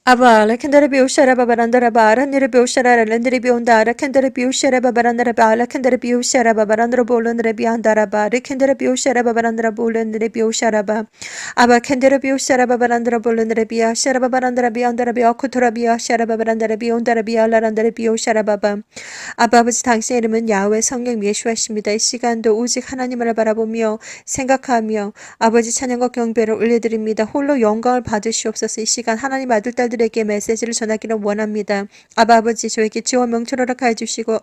아바 라켄다르비 오샤라 바바란다라바 아란니르비 오샤라 란드리비 온다 라켄다르비 오샤라 바바란다라바 라켄다르비 오샤라 바바란다라보 올란드레비 안다라바 라켄다르비 오샤라 바바란다라보 올란드레비 오샤라바 아바 켄다르비 오샤라 바바란다라보 올란드레비 아샤라 바바란다라비 안다라비 아쿠토라비 아샤라 바바란다라비 온다라비 알라란다레비 오샤라바바 아버지 당신의 이름은 야훼 성령 예수하십니다. 이 시간도 오직 하나님을 바라보며 생각하며 아버지 찬양과 경배를 올려드립니다. 홀로 영광을 받으시옵소서. 이 시간 하나님 아들 딸들에게 메시지를 전하기를 원합니다. 아버지 저에게 지와 명철을 허락하여 주시고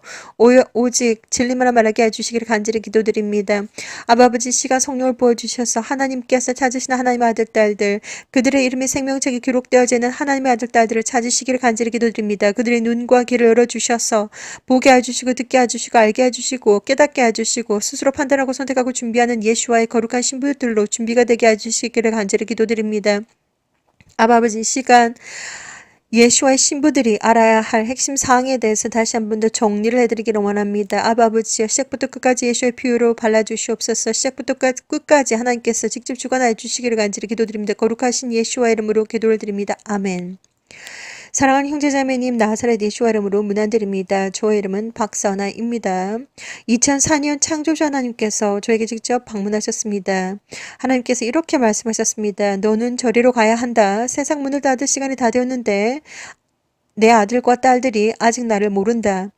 오직 진리만 말하게 해주시기를 간절히 기도드립니다. 아버지 시간 성령을 보여주셔서 하나님께서 찾으시는 하나님의 아들 딸들 그들의 이름이 생명책에 기록되어져 있는 하나님의 아들 딸들을 찾으시기를 간절히 기도드립니다. 그들의 눈과 귀를 열어주셔서 보게 해주시고 듣게 해주시고 알게 해주시고 깨닫게 해주시고 스스로 판단하고 선택하고 준비하는 예수와의 거룩한 신부들로 준비가 되게 해주시기를 간절히 기도드립니다. 아버지 시간 예수와의 신부들이 알아야 할 핵심 사항에 대해서 다시 한 번 더 정리를 해드리기를 원합니다. 아버지여 시작부터 끝까지 예수의 피로 발라주시옵소서. 시작부터 끝까지 하나님께서 직접 주관하여 주시기를 간절히 기도드립니다. 거룩하신 예수와 이름으로 기도를 드립니다. 아멘. 사랑하는 형제자매님 나사렛 예수와 이름으로 문안드립니다. 저의 이름은 박선아입니다. 2004년 창조주 하나님께서 저에게 직접 방문하셨습니다. 하나님께서 이렇게 말씀하셨습니다. 너는 저리로 가야 한다. 세상 문을 닫을 시간이 다 되었는데 내 아들과 딸들이 아직 나를 모른다.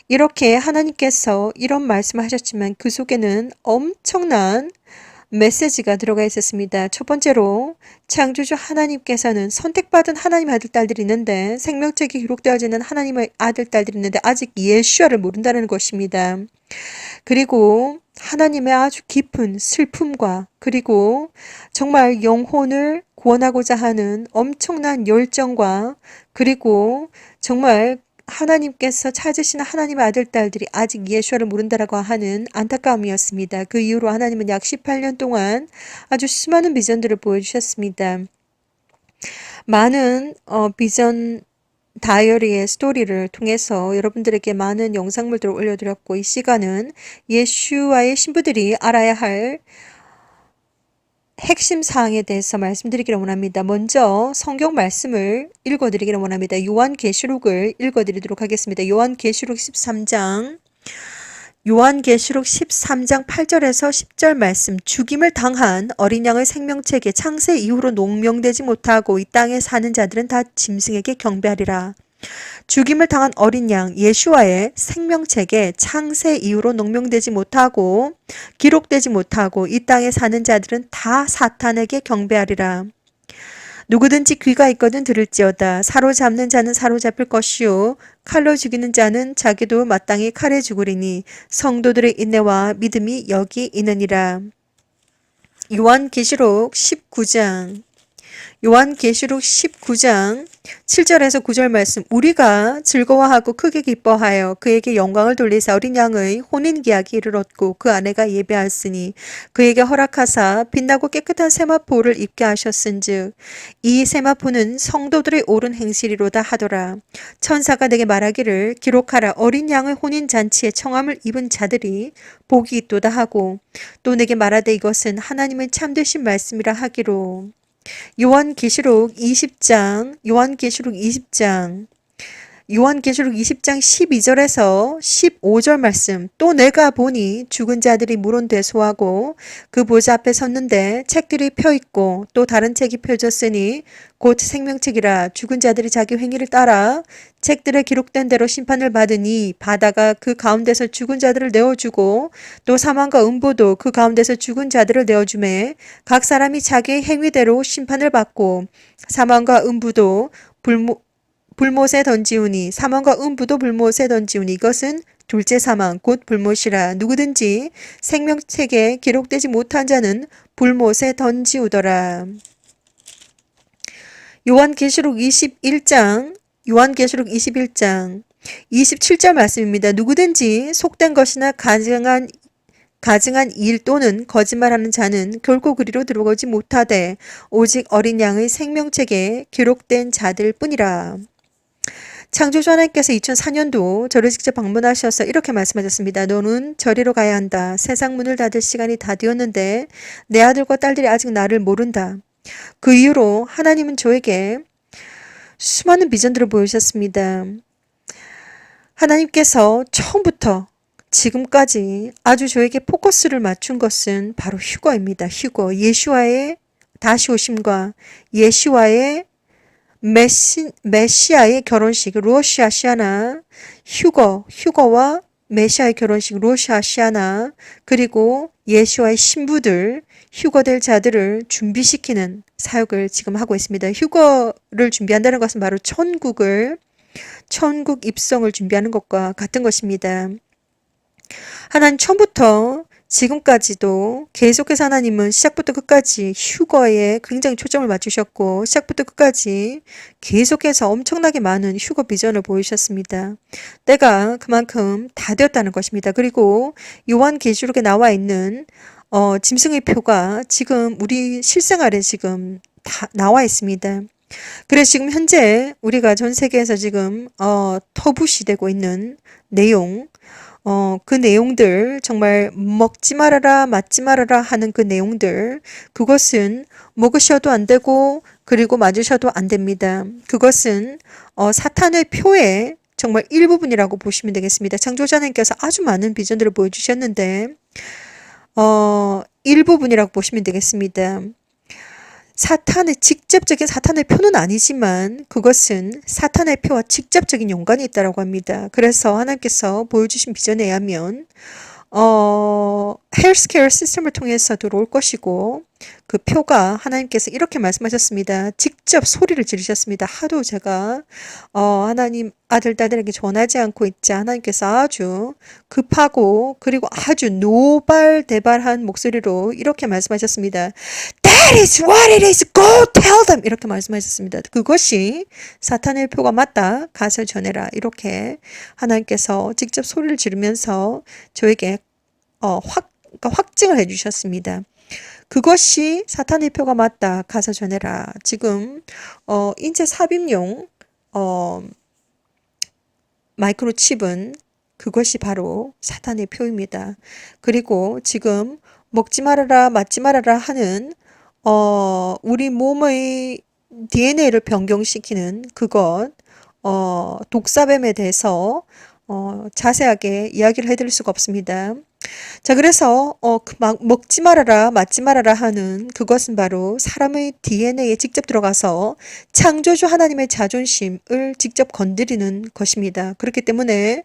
이렇게 하나님께서 이런 말씀을 하셨지만 그 속에는 엄청난 메시지가 들어가 있었습니다. 첫 번째로 창조주 하나님께서는 선택받은 하나님의 아들 딸들이 있는데 생명책에 기록되어져 있는 하나님의 아들 딸들이 있는데 아직 예수아를 모른다는 것입니다. 그리고 하나님의 아주 깊은 슬픔과 그리고 정말 영혼을 구원하고자 하는 엄청난 열정과 그리고 정말 하나님께서 찾으시는 하나님의 아들 딸들이 아직 예수를 모른다라고 하는 안타까움이었습니다. 그 이후로 하나님은 약 18년 동안 아주 수많은 비전들을 보여주셨습니다. 많은 비전 다이어리의 스토리를 통해서 여러분들에게 많은 영상물들을 올려드렸고 이 시간은 예수와의 신부들이 알아야 할 핵심 사항에 대해서 말씀드리기를 원합니다. 먼저 성경 말씀을 읽어드리기를 원합니다. 요한계시록을 읽어드리도록 하겠습니다. 요한계시록 13장 8절에서 10절 말씀 죽임을 당한 어린 양의 생명책에 창세 이후로 농명되지 못하고 이 땅에 사는 자들은 다 짐승에게 경배하리라. 죽임을 당한 어린 양 예수와의 생명책에 창세 이후로 농명되지 못하고 기록되지 못하고 이 땅에 사는 자들은 다 사탄에게 경배하리라. 누구든지 귀가 있거든 들을지어다. 사로잡는 자는 사로잡힐 것이요 칼로 죽이는 자는 자기도 마땅히 칼에 죽으리니 성도들의 인내와 믿음이 여기 있느니라. 요한계시록 19장 7절에서 9절 말씀 우리가 즐거워하고 크게 기뻐하여 그에게 영광을 돌리사 어린 양의 혼인계약이 이르렀고 그 아내가 예배하였으니 그에게 허락하사 빛나고 깨끗한 세마포를 입게 하셨은즉 이 세마포는 성도들의 옳은 행실이로다 하더라. 천사가 내게 말하기를 기록하라 어린 양의 혼인잔치에 청함을 입은 자들이 복이 있도다 하고 또 내게 말하되 이것은 하나님의 참되신 말씀이라 하기로. 요한계시록 20장 12절에서 15절 말씀 또 내가 보니 죽은 자들이 물온되소하고 그 보좌 앞에 섰는데 책들이 펴있고 또 다른 책이 펴졌으니 곧 생명책이라 죽은 자들이 자기 행위를 따라 책들에 기록된 대로 심판을 받으니 바다가 그 가운데서 죽은 자들을 내어주고 또 사망과 음부도 그 가운데서 죽은 자들을 내어주매 각 사람이 자기의 행위대로 심판을 받고 사망과 음부도 불못에 던지우니 사망과 음부도 불못에 던지우니 이것은 둘째 사망 곧 불못이라. 누구든지 생명책에 기록되지 못한 자는 불못에 던지우더라. 요한계시록 21장 27절 말씀입니다. 누구든지 속된 것이나 가증한 일 또는 거짓말하는 자는 결코 그리로 들어오지 못하되 오직 어린 양의 생명책에 기록된 자들 뿐이라. 창조주 하나님께서 2004년도 저를 직접 방문하셔서 이렇게 말씀하셨습니다. 너는 저리로 가야 한다. 세상 문을 닫을 시간이 다 되었는데 내 아들과 딸들이 아직 나를 모른다. 그 이후로 하나님은 저에게 수많은 비전들을 보여주셨습니다. 하나님께서 처음부터 지금까지 아주 저에게 포커스를 맞춘 것은 바로 휴거입니다. 휴거. 예수와의 다시 오심과 예수와의 메시아의 결혼식, 루오시 아시아나, 휴거와 메시아의 결혼식, 루오시 아시아나, 그리고 예수와의 신부들, 휴거될 자들을 준비시키는 사역을 지금 하고 있습니다. 휴거를 준비한다는 것은 바로 천국 입성을 준비하는 것과 같은 것입니다. 하나님 처음부터 지금까지도 계속해서 하나님은 시작부터 끝까지 휴거에 굉장히 초점을 맞추셨고 시작부터 끝까지 계속해서 엄청나게 많은 휴거 비전을 보이셨습니다. 때가 그만큼 다 되었다는 것입니다. 그리고 요한계시록에 나와 있는 짐승의 표가 지금 우리 실생활에 지금 다 나와 있습니다. 그래서 지금 현재 우리가 전 세계에서 지금 터부시되고 있는 내용, 그 내용들 정말 먹지 말아라 맞지 말아라 하는 그 내용들, 그것은 먹으셔도 안 되고 그리고 맞으셔도 안 됩니다. 그것은 사탄의 표의 정말 일부분이라고 보시면 되겠습니다. 창조자 하나님께서 아주 많은 비전들을 보여주셨는데 일부분이라고 보시면 되겠습니다. 직접적인 사탄의 표는 아니지만 그것은 사탄의 표와 직접적인 연관이 있다고 합니다. 그래서 하나님께서 보여주신 비전에 의하면 헬스케어 시스템을 통해서 들어올 것이고 그 표가 하나님께서 이렇게 말씀하셨습니다. 직접 소리를 지르셨습니다. 하도 제가 하나님 아들 딸들에게 전하지 않고 있자 하나님께서 아주 급하고 그리고 아주 노발대발한 목소리로 이렇게 말씀하셨습니다. That is what it is. Go tell them. 이렇게 말씀하셨습니다. 그것이 사탄의 표가 맞다. 가서 전해라. 이렇게 하나님께서 직접 소리를 지르면서 저에게 그러니까 확증을 해주셨습니다. 그것이 사탄의 표가 맞다. 가서 전해라. 지금 인체 삽입용 마이크로칩은 그것이 바로 사탄의 표입니다. 그리고 지금 먹지 말아라 맞지 말아라 하는 우리 몸의 DNA를 변경시키는 그것 독사뱀에 대해서 자세하게 이야기를 해드릴 수가 없습니다. 자, 그래서 먹지 말아라 맞지 말아라 하는 그것은 바로 사람의 DNA에 직접 들어가서 창조주 하나님의 자존심을 직접 건드리는 것입니다. 그렇기 때문에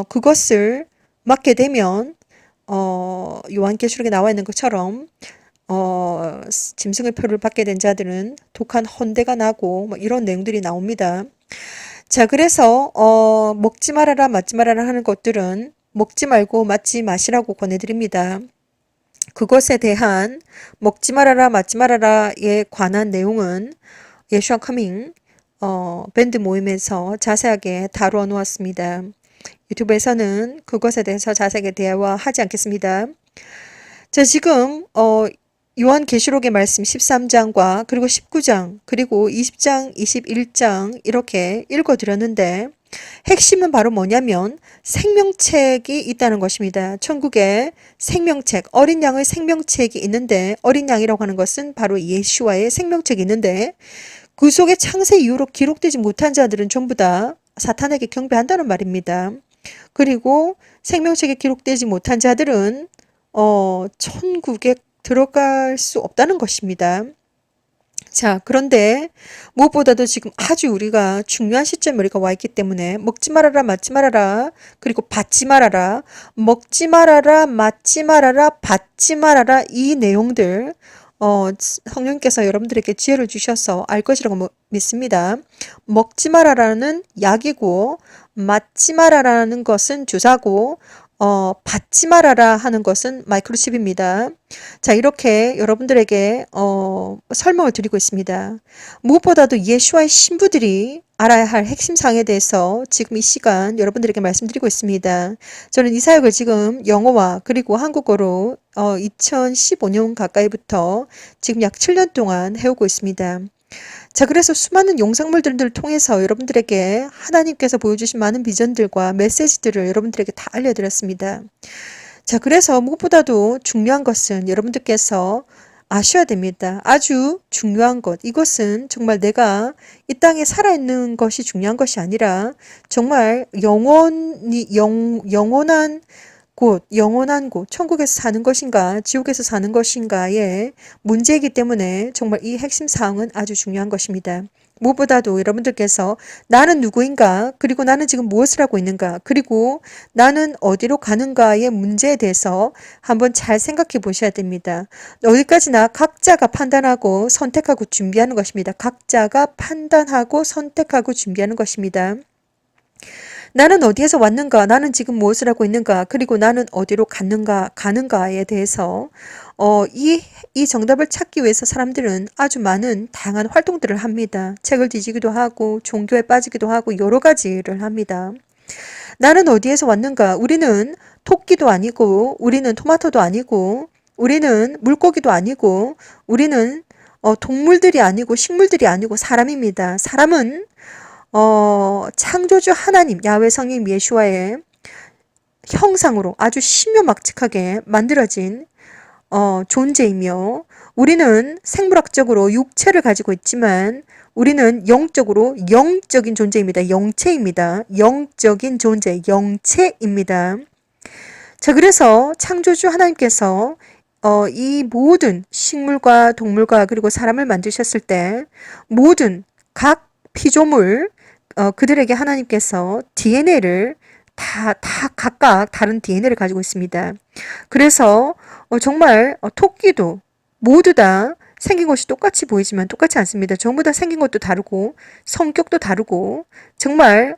그것을 맞게 되면 요한계시록에 나와 있는 것처럼 짐승의 표를 받게 된 자들은 독한 헌대가 나고 뭐 이런 내용들이 나옵니다. 자, 그래서 먹지 말아라 맞지 말아라 하는 것들은 먹지 말고 맞지 마시라고 권해드립니다. 그것에 대한 먹지 말아라 맞지 말아라에 관한 내용은 예슈아 커밍 밴드 모임에서 자세하게 다루어 놓았습니다. 유튜브에서는 그것에 대해서 자세하게 대화하지 않겠습니다. 자, 지금 요한계시록의 말씀 13장과 그리고 19장 그리고 20장 21장 이렇게 읽어드렸는데 핵심은 바로 뭐냐면 생명책이 있다는 것입니다. 천국에 생명책, 어린 양의 생명책이 있는데 어린 양이라고 하는 것은 바로 예수와의 생명책이 있는데 그 속에 창세 이후로 기록되지 못한 자들은 전부 다 사탄에게 경배한다는 말입니다. 그리고 생명책에 기록되지 못한 자들은 천국에 들어갈 수 없다는 것입니다. 자, 그런데 무엇보다도 지금 아주 우리가 중요한 시점에 우리가 와 있기 때문에 먹지 말아라, 맞지 말아라, 그리고 받지 말아라, 먹지 말아라, 맞지 말아라, 받지 말아라 이 내용들 성령께서 여러분들에게 지혜를 주셔서 알 것이라고 믿습니다. 먹지 말아라는 약이고 맞지 말아라는 것은 주사고 받지 말아라 하는 것은 마이크로칩입니다. 자, 이렇게 여러분들에게 설명을 드리고 있습니다. 무엇보다도 예수와의 신부들이 알아야 할 핵심사항에 대해서 지금 이 시간 여러분들에게 말씀드리고 있습니다. 저는 이 사역을 지금 영어와 그리고 한국어로 2015년 가까이부터 지금 약 7년 동안 해오고 있습니다. 자, 그래서 수많은 영상물들을 통해서 여러분들에게 하나님께서 보여주신 많은 비전들과 메시지들을 여러분들에게 다 알려드렸습니다. 자, 그래서 무엇보다도 중요한 것은 여러분들께서 아셔야 됩니다. 아주 중요한 것. 이것은 정말 내가 이 땅에 살아있는 것이 중요한 것이 아니라 정말 영원한 곳, 천국에서 사는 것인가, 지옥에서 사는 것인가의 문제이기 때문에 정말 이 핵심 사항은 아주 중요한 것입니다. 무엇보다도 여러분들께서 나는 누구인가, 그리고 나는 지금 무엇을 하고 있는가, 그리고 나는 어디로 가는가의 문제에 대해서 한번 잘 생각해 보셔야 됩니다. 어디까지나 각자가 판단하고 선택하고 준비하는 것입니다. 각자가 판단하고 선택하고 준비하는 것입니다. 나는 어디에서 왔는가, 나는 지금 무엇을 하고 있는가, 그리고 나는 어디로 가는가에 대해서 이 정답을 찾기 위해서 사람들은 아주 많은 다양한 활동들을 합니다. 책을 뒤지기도 하고 종교에 빠지기도 하고 여러 가지를 합니다. 나는 어디에서 왔는가? 우리는 토끼도 아니고, 우리는 토마토도 아니고, 우리는 물고기도 아니고, 우리는 동물들이 아니고 식물들이 아니고 사람입니다. 사람은 창조주 하나님 야훼 성령 예수와의 형상으로 아주 신묘막측하게 만들어진 존재이며, 우리는 생물학적으로 육체를 가지고 있지만 우리는 영적으로 영적인 존재입니다. 영체입니다. 영적인 존재, 영체입니다. 자, 그래서 창조주 하나님께서 이 모든 식물과 동물과 그리고 사람을 만드셨을 때 모든 각 피조물 그들에게 하나님께서 DNA를 다 각각 다른 DNA를 가지고 있습니다. 그래서 정말 토끼도 모두 다 생긴 것이 똑같이 보이지만 똑같지 않습니다. 전부 다 생긴 것도 다르고 성격도 다르고 정말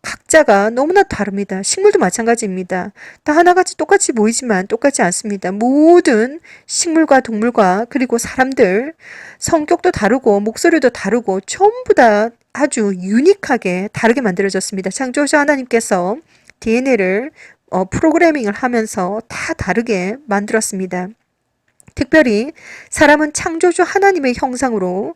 각자가 너무나 다릅니다. 식물도 마찬가지입니다. 다 하나같이 똑같이 보이지만 똑같지 않습니다. 모든 식물과 동물과 그리고 사람들 성격도 다르고 목소리도 다르고 전부 다 아주 유니크하게 다르게 만들어졌습니다. 창조주 하나님께서 DNA를 프로그래밍을 하면서 다 다르게 만들었습니다. 특별히 사람은 창조주 하나님의 형상으로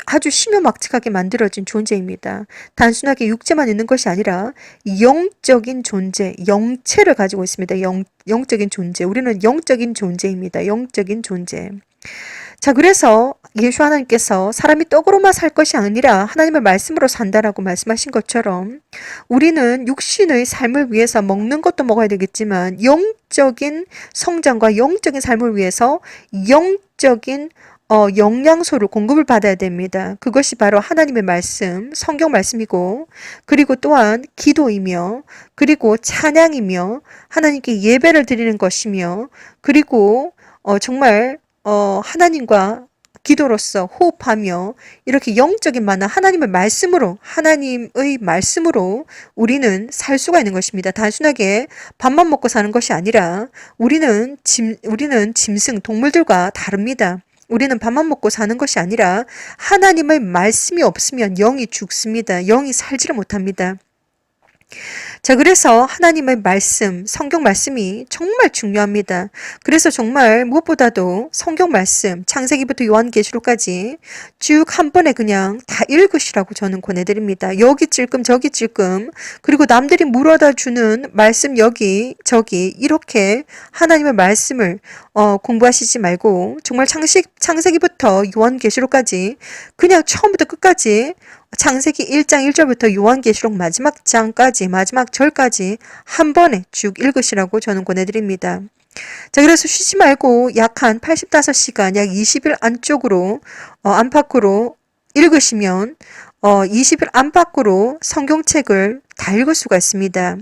아주 심요막측하게 만들어진 존재입니다. 단순하게 육체만 있는 것이 아니라 영적인 존재, 영체를 가지고 있습니다. 영적인 존재. 우리는 영적인 존재입니다. 영적인 존재. 자, 그래서 예수 하나님께서 사람이 떡으로만 살 것이 아니라 하나님의 말씀으로 산다라고 말씀하신 것처럼 우리는 육신의 삶을 위해서 먹는 것도 먹어야 되겠지만 영적인 성장과 영적인 삶을 위해서 영적인 영양소를 공급을 받아야 됩니다. 그것이 바로 하나님의 말씀, 성경 말씀이고, 그리고 또한 기도이며, 그리고 찬양이며, 하나님께 예배를 드리는 것이며, 그리고 정말 하나님과 기도로서 호흡하며 이렇게 영적인 만나 하나님의 말씀으로 우리는 살 수가 있는 것입니다. 단순하게 밥만 먹고 사는 것이 아니라 우리는 짐승, 동물들과 다릅니다. 우리는 밥만 먹고 사는 것이 아니라 하나님의 말씀이 없으면 영이 죽습니다. 영이 살지를 못합니다. 자, 그래서 하나님의 말씀, 성경 말씀이 정말 중요합니다. 그래서 정말 무엇보다도 성경 말씀, 창세기부터 요한계시록까지 쭉 한 번에 그냥 다 읽으시라고 저는 권해드립니다. 여기 찔끔 저기 찔끔, 그리고 남들이 물어다 주는 말씀 여기 저기 이렇게 하나님의 말씀을 공부하시지 말고 정말 창세기부터 요한계시록까지 그냥 처음부터 끝까지 창세기 1장 1절부터 요한계시록 마지막 장까지 마지막 절까지 한 번에 쭉 읽으시라고 저는 권해드립니다. 자, 그래서 쉬지 말고 약 한 85시간 약 20일 안팎으로 읽으시면 20일 안팎으로 성경책을 다 읽을 수가 있습니다.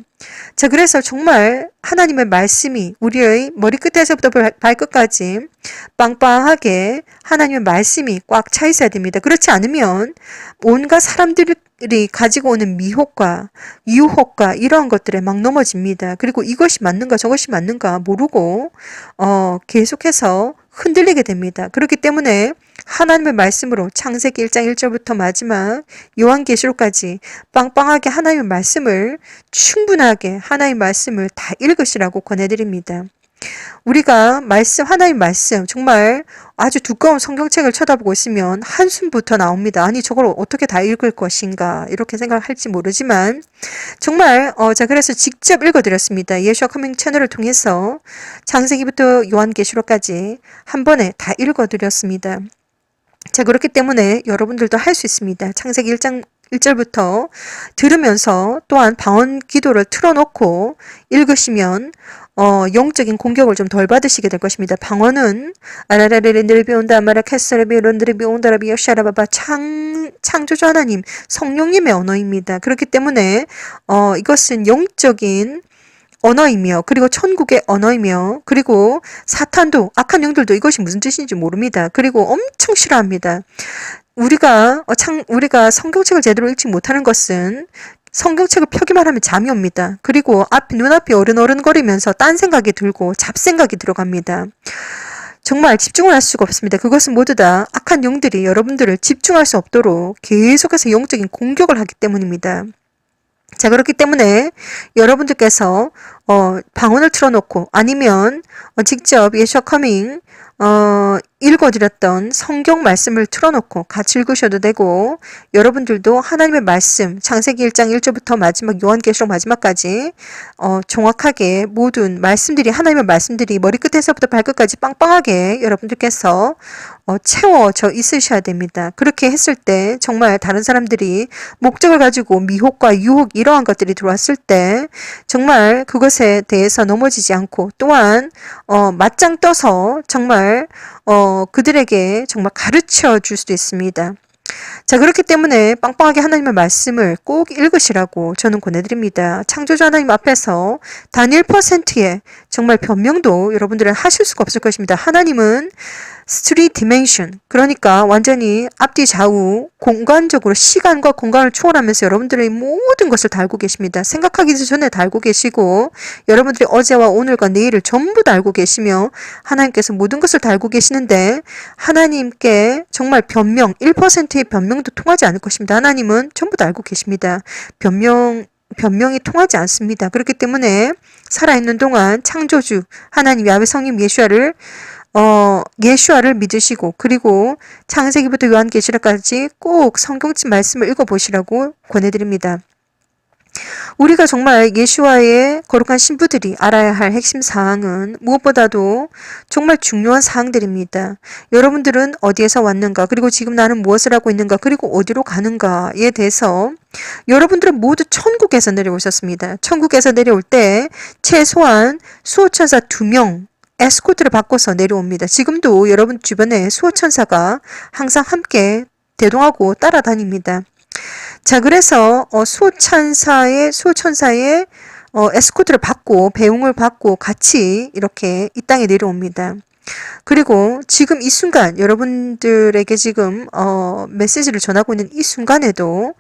자, 그래서 정말 하나님의 말씀이 우리의 머리끝에서부터 발끝까지 빵빵하게 하나님의 말씀이 꽉 차 있어야 됩니다. 그렇지 않으면 온갖 사람들이 가지고 오는 미혹과 유혹과 이러한 것들에 막 넘어집니다. 그리고 이것이 맞는가 저것이 맞는가 모르고 계속해서 흔들리게 됩니다. 그렇기 때문에 하나님의 말씀으로 창세기 1장 1절부터 마지막 요한계시록까지 빵빵하게 하나님의 말씀을 충분하게 하나님의 말씀을 다 읽으시라고 권해드립니다. 우리가 하나님 말씀, 정말 아주 두꺼운 성경책을 쳐다보고 있으면 한숨부터 나옵니다. 아니, 저걸 어떻게 다 읽을 것인가, 이렇게 생각할지 모르지만, 정말, 자, 그래서 직접 읽어드렸습니다. 예수와 커밍 채널을 통해서 창세기부터 요한계시록까지 한 번에 다 읽어드렸습니다. 자, 그렇기 때문에 여러분들도 할 수 있습니다. 창세기 1장 1절부터 들으면서 또한 방언 기도를 틀어놓고 읽으시면 영적인 공격을 좀 덜 받으시게 될 것입니다. 방언은 아라라레렌드르비온다 아마라카스라비론드르비온다라비오샤라바바 창조주 하나님 성령님의 언어입니다. 그렇기 때문에 이것은 영적인 언어이며, 그리고 천국의 언어이며, 그리고 사탄도, 악한 영들도 이것이 무슨 뜻인지 모릅니다. 그리고 엄청 싫어합니다. 우리가 성경책을 제대로 읽지 못하는 것은 성경책을 펴기만 하면 잠이 옵니다. 그리고 눈앞이 어른거리면서 딴 생각이 들고 잡생각이 들어갑니다. 정말 집중을 할 수가 없습니다. 그것은 모두 다 악한 영들이 여러분들을 집중할 수 없도록 계속해서 영적인 공격을 하기 때문입니다. 자, 그렇기 때문에 여러분들께서 방언을 틀어놓고 아니면 직접 예수와 커밍 읽어드렸던 성경 말씀을 틀어놓고 같이 읽으셔도 되고, 여러분들도 하나님의 말씀 창세기 1장 1절부터 마지막 요한계시록 마지막까지 정확하게 모든 말씀들이, 하나님의 말씀들이 머리끝에서부터 발끝까지 빵빵하게 여러분들께서 채워져 있으셔야 됩니다. 그렇게 했을 때 정말 다른 사람들이 목적을 가지고 미혹과 유혹 이러한 것들이 들어왔을 때 정말 그것에 대해서 넘어지지 않고, 또한 맞짱 떠서 정말 그들에게 정말 가르쳐 줄 수도 있습니다. 자, 그렇기 때문에 빵빵하게 하나님의 말씀을 꼭 읽으시라고 저는 권해드립니다. 창조주 하나님 앞에서 단 1%의 정말 변명도 여러분들은 하실 수가 없을 것입니다. 하나님은 3dimension, 그러니까 완전히 앞뒤 좌우 공간적으로 시간과 공간을 초월하면서 여러분들의 모든 것을 다 알고 계십니다. 생각하기 전에 다 알고 계시고, 여러분들이 어제와 오늘과 내일을 전부 다 알고 계시며, 하나님께서 모든 것을 다 알고 계시는데 하나님께 정말 1%의 변명도 통하지 않을 것입니다. 하나님은 전부 다 알고 계십니다. 변명이 통하지 않습니다. 그렇기 때문에 살아있는 동안 창조주 하나님 야훼 성님 예수아를 믿으시고, 그리고 창세기부터 요한계시록까지 꼭 성경책 말씀을 읽어보시라고 권해드립니다. 우리가 정말 예수와의 거룩한 신부들이 알아야 할 핵심 사항은 무엇보다도 정말 중요한 사항들입니다. 여러분들은 어디에서 왔는가, 그리고 지금 나는 무엇을 하고 있는가, 그리고 어디로 가는가에 대해서 여러분들은 모두 천국에서 내려오셨습니다. 천국에서 내려올 때 최소한 수호천사 2명 에스코트를 바꿔서 내려옵니다. 지금도 여러분 주변에 수호천사가 항상 함께 대동하고 따라다닙니다. 자, 그래서 수호천사의 에스코트를 받고 배웅을 받고 같이 이렇게 이 땅에 내려옵니다. 그리고 지금 이 순간 여러분들에게 지금 메시지를 전하고 있는 이 순간에도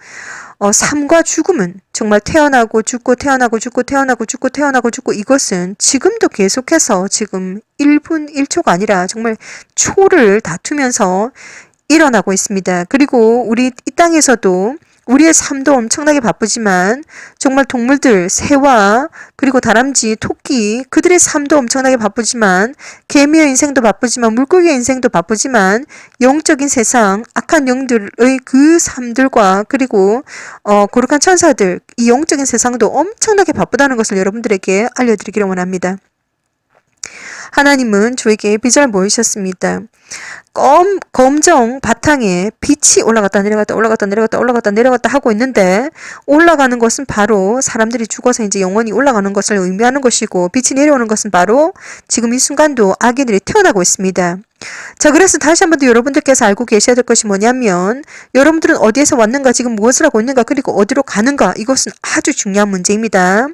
삶과 죽음은 정말 태어나고 죽고 태어나고 죽고 태어나고 죽고 태어나고 죽고, 이것은 지금도 계속해서 지금 1분 1초가 아니라 정말 초를 다투면서 일어나고 있습니다. 그리고 우리 이 땅에서도 우리의 삶도 엄청나게 바쁘지만 정말 동물들, 새와 그리고 다람쥐, 토끼, 그들의 삶도 엄청나게 바쁘지만, 개미의 인생도 바쁘지만, 물고기의 인생도 바쁘지만, 영적인 세상, 악한 영들의 그 삶들과 그리고 거룩한 천사들, 이 영적인 세상도 엄청나게 바쁘다는 것을 여러분들에게 알려드리기를 원합니다. 하나님은 저에게 비전을 보이셨습니다. 검정 바탕에 빛이 올라갔다 내려갔다 올라갔다 내려갔다 올라갔다 내려갔다 하고 있는데, 올라가는 것은 바로 사람들이 죽어서 이제 영원히 올라가는 것을 의미하는 것이고, 빛이 내려오는 것은 바로 지금 이 순간도 아기들이 태어나고 있습니다. 자, 그래서 다시 한 번 더 여러분들께서 알고 계셔야 될 것이 뭐냐면, 여러분들은 어디에서 왔는가, 지금 무엇을 하고 있는가, 그리고 어디로 가는가, 이것은 아주 중요한 문제입니다.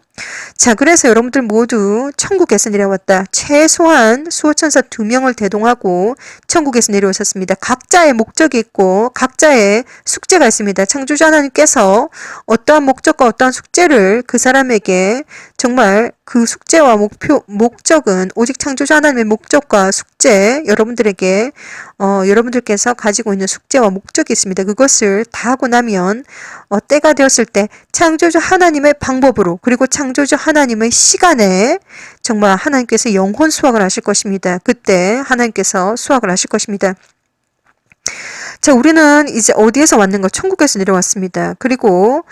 자, 그래서 여러분들 모두 천국에서 내려왔다. 최소한 수호천사 2명을 대동하고 천국에서 내려오셨습니다. 각자의 목적이 있고 각자의 숙제가 있습니다. 창조주 하나님께서 어떠한 목적과 어떠한 숙제를 그 사람에게 정말 그 숙제와 목적은 오직 창조주 하나님의 목적과 숙제, 여러분들께서 가지고 있는 숙제와 목적이 있습니다. 그것을 다 하고 나면 때가 되었을 때 창조주 하나님의 방법으로, 그리고 창조주 하나님의 시간에 정말 하나님께서 영혼 수확을 하실 것입니다. 그때 하나님께서 수확을 하실 것입니다. 자, 우리는 이제 어디에서 왔는가? 천국에서 내려왔습니다. 그리고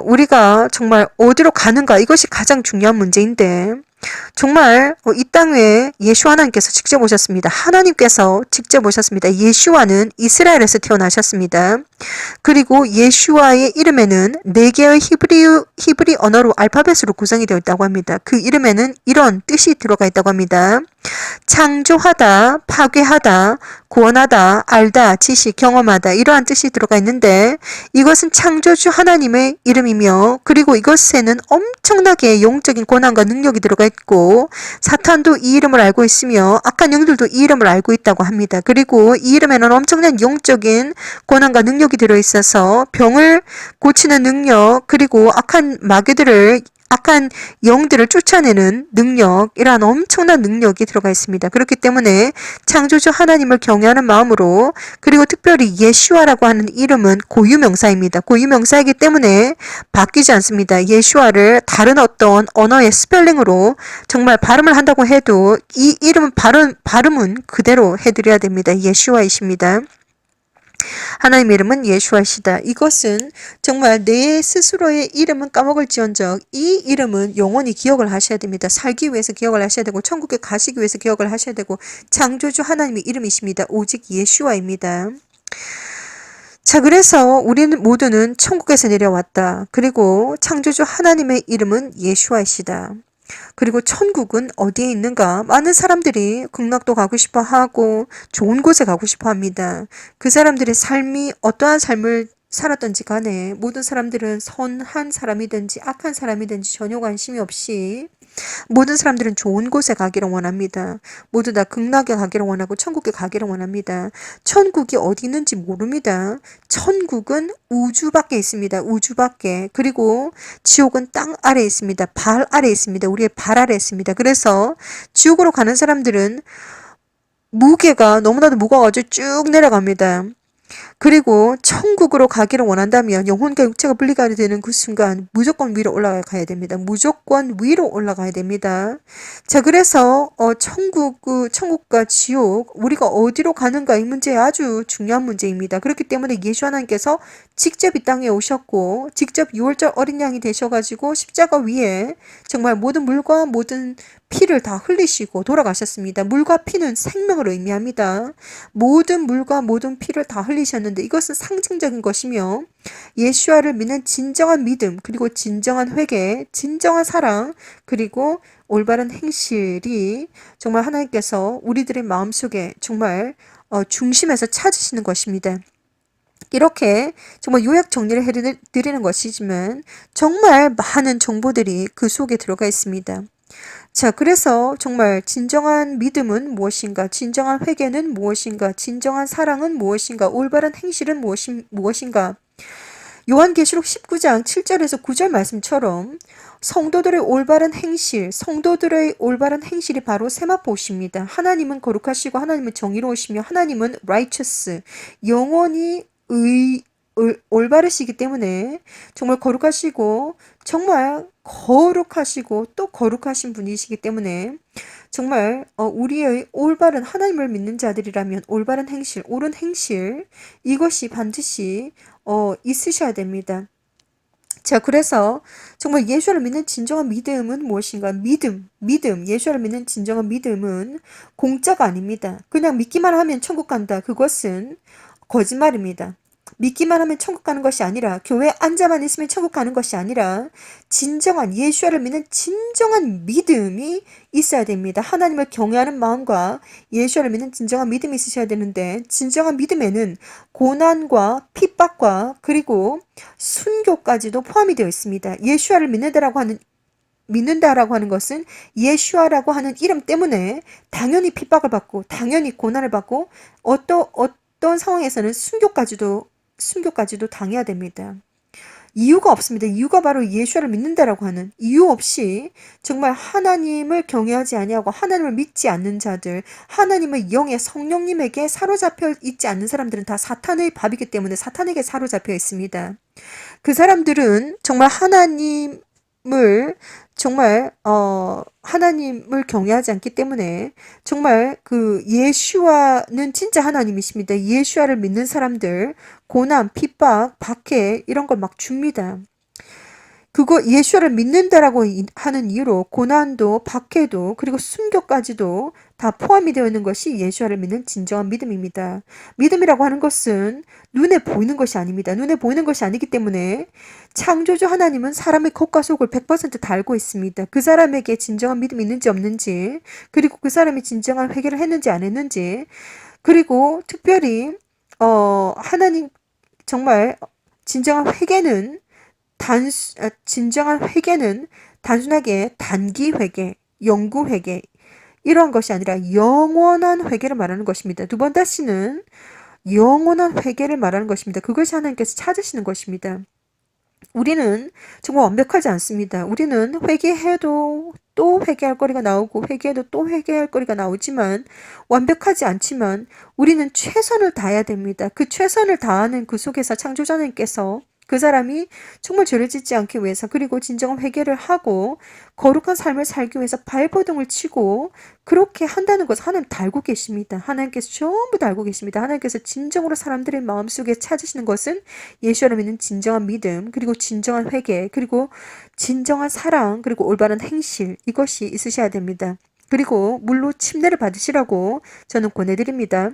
우리가 정말 어디로 가는가? 이것이 가장 중요한 문제인데, 정말 이 땅에 예수 하나님께서 직접 오셨습니다. 하나님께서 직접 오셨습니다. 예수와는 이스라엘에서 태어나셨습니다. 그리고 예수와의 이름에는 4개의 히브리 언어로 알파벳으로 구성이 되어 있다고 합니다. 그 이름에는 이런 뜻이 들어가 있다고 합니다. 창조하다, 파괴하다, 구원하다, 알다, 지식, 경험하다, 이러한 뜻이 들어가 있는데, 이것은 창조주 하나님의 이름이며, 그리고 이것에는 엄청나게 영적인 권한과 능력이 들어가 있고, 사탄도 이 이름을 알고 있으며 악한 영들도 이 이름을 알고 있다고 합니다. 그리고 이 이름에는 엄청난 영적인 권한과 능력이 들어있어서 병을 고치는 능력, 그리고 악한 영들을 쫓아내는 능력, 이러한 엄청난 능력이 들어가 있습니다. 그렇기 때문에 창조주 하나님을 경외하는 마음으로, 그리고 특별히 예슈아라고 하는 이름은 고유명사입니다. 고유명사이기 때문에 바뀌지 않습니다. 예슈아를 다른 어떤 언어의 스펠링으로 정말 발음을 한다고 해도 이 이름은 발음은 그대로 해드려야 됩니다. 예슈아이십니다. 하나님의 이름은 예수하시다. 이것은 정말 내 스스로의 이름은 까먹을지언정 이 이름은 영원히 기억을 하셔야 됩니다. 살기 위해서 기억을 하셔야 되고 천국에 가시기 위해서 기억을 하셔야 되고, 창조주 하나님의 이름이십니다. 오직 예수와입니다. 자, 그래서 우리는 모두는 천국에서 내려왔다. 그리고 창조주 하나님의 이름은 예수와이시다. 그리고 천국은 어디에 있는가? 많은 사람들이 극락도 가고 싶어 하고 좋은 곳에 가고 싶어 합니다. 그 사람들의 삶이 어떠한 삶을 살았던지 간에 모든 사람들은 선한 사람이든지 악한 사람이든지 전혀 관심이 없이 모든 사람들은 좋은 곳에 가기를 원합니다. 모두 다 극락에 가기를 원하고 천국에 가기를 원합니다. 천국이 어디 있는지 모릅니다. 천국은 우주 밖에 있습니다. 우주 밖에. 그리고 지옥은 땅 아래에 있습니다. 발 아래에 있습니다. 우리의 발 아래에 있습니다. 그래서 지옥으로 가는 사람들은 무게가 너무나도 무거워가지고 쭉 내려갑니다. 그리고 천국으로 가기를 원한다면 영혼과 육체가 분리가 되는 그 순간 무조건 위로 올라가야 됩니다. 무조건 위로 올라가야 됩니다. 자, 그래서 천국과 지옥, 우리가 어디로 가는가, 이 문제 아주 중요한 문제입니다. 그렇기 때문에 예수 하나님께서 직접 이 땅에 오셨고 직접 6월절 어린 양이 되셔가지고 십자가 위에 정말 모든 물과 모든 피를 다 흘리시고 돌아가셨습니다. 물과 피는 생명을 의미합니다. 모든 물과 모든 피를 다 흘리셨는데 이것은 상징적인 것이며, 예수와를 믿는 진정한 믿음, 그리고 진정한 회개, 진정한 사랑, 그리고 올바른 행실이 정말 하나님께서 우리들의 마음속에 정말 중심에서 찾으시는 것입니다. 이렇게 정말 요약 정리를 해드리는 것이지만 정말 많은 정보들이 그 속에 들어가 있습니다. 자, 그래서 정말 진정한 믿음은 무엇인가? 진정한 회개는 무엇인가? 진정한 사랑은 무엇인가? 올바른 행실은 무엇인가? 요한계시록 19장 7절에서 9절 말씀처럼 성도들의 올바른 행실이 바로 세마포십니다. 하나님은 거룩하시고 하나님은 정의로우시며 하나님은 righteous, 영원히 올바르시기 때문에 정말 거룩하시고 정말 거룩하시고 또 거룩하신 분이시기 때문에 정말 우리의 올바른 하나님을 믿는 자들이라면 올바른 행실, 옳은 행실, 이것이 반드시 있으셔야 됩니다. 자, 그래서 정말 예수를 믿는 진정한 믿음은 무엇인가? 믿음, 예수를 믿는 진정한 믿음은 공짜가 아닙니다. 그냥 믿기만 하면 천국 간다. 그것은 거짓말입니다. 믿기만 하면 천국 가는 것이 아니라, 교회에 앉아만 있으면 천국 가는 것이 아니라 진정한 예수를 믿는 진정한 믿음이 있어야 됩니다. 하나님을 경외하는 마음과 예수를 믿는 진정한 믿음이 있으셔야 되는데, 진정한 믿음에는 고난과 핍박과 그리고 순교까지도 포함이 되어 있습니다. 예수를 믿는다라고 하는 것은 예수아라고 하는 이름 때문에 당연히 핍박을 받고 당연히 고난을 받고 어떤 상황에서는 순교까지도 당해야 됩니다. 이유가 없습니다. 이유가 바로 예수를 믿는다라고 하는 이유 없이 정말 하나님을 경외하지 아니하고 하나님을 믿지 않는 자들, 하나님의 영의 성령님에게 사로잡혀 있지 않는 사람들은 다 사탄의 밥이기 때문에 사탄에게 사로잡혀 있습니다. 그 사람들은 정말 하나님을 경외하지 않기 때문에 정말 그 예수와는 진짜 하나님이십니다. 예수와를 믿는 사람들 고난, 핍박, 박해 이런 걸 막 줍니다. 그거 예수를 믿는다라고 하는 이유로 고난도 박해도 그리고 순교까지도 다 포함이 되어 있는 것이 예수를 믿는 진정한 믿음입니다. 믿음이라고 하는 것은 눈에 보이는 것이 아닙니다. 눈에 보이는 것이 아니기 때문에 창조주 하나님은 사람의 겉과 속을 100%다 알고 있습니다. 그 사람에게 진정한 믿음이 있는지 없는지, 그리고 그 사람이 진정한 회개를 했는지 안 했는지, 그리고 특별히 하나님 정말 진정한 회개는 진정한 회개는 단순하게 단기 회개, 영구 회개 이러한 것이 아니라 영원한 회개를 말하는 것입니다. 두 번 다시는 영원한 회개를 말하는 것입니다. 그것이 하나님께서 찾으시는 것입니다. 우리는 정말 완벽하지 않습니다. 우리는 회개해도 또 회개할 거리가 나오고 회개해도 또 회개할 거리가 나오지만 완벽하지 않지만 우리는 최선을 다해야 됩니다. 그 최선을 다하는 그 속에서 창조자님께서 그 사람이 정말 죄를 짓지 않기 위해서 그리고 진정한 회개를 하고 거룩한 삶을 살기 위해서 발버둥을 치고 그렇게 한다는 것을 하나님 다 알고 계십니다. 하나님께서 전부 다 알고 계십니다. 하나님께서 진정으로 사람들의 마음속에 찾으시는 것은 예수를 믿는 진정한 믿음, 그리고 진정한 회개, 그리고 진정한 사랑, 그리고 올바른 행실, 이것이 있으셔야 됩니다. 그리고 물로 침례를 받으시라고 저는 권해드립니다.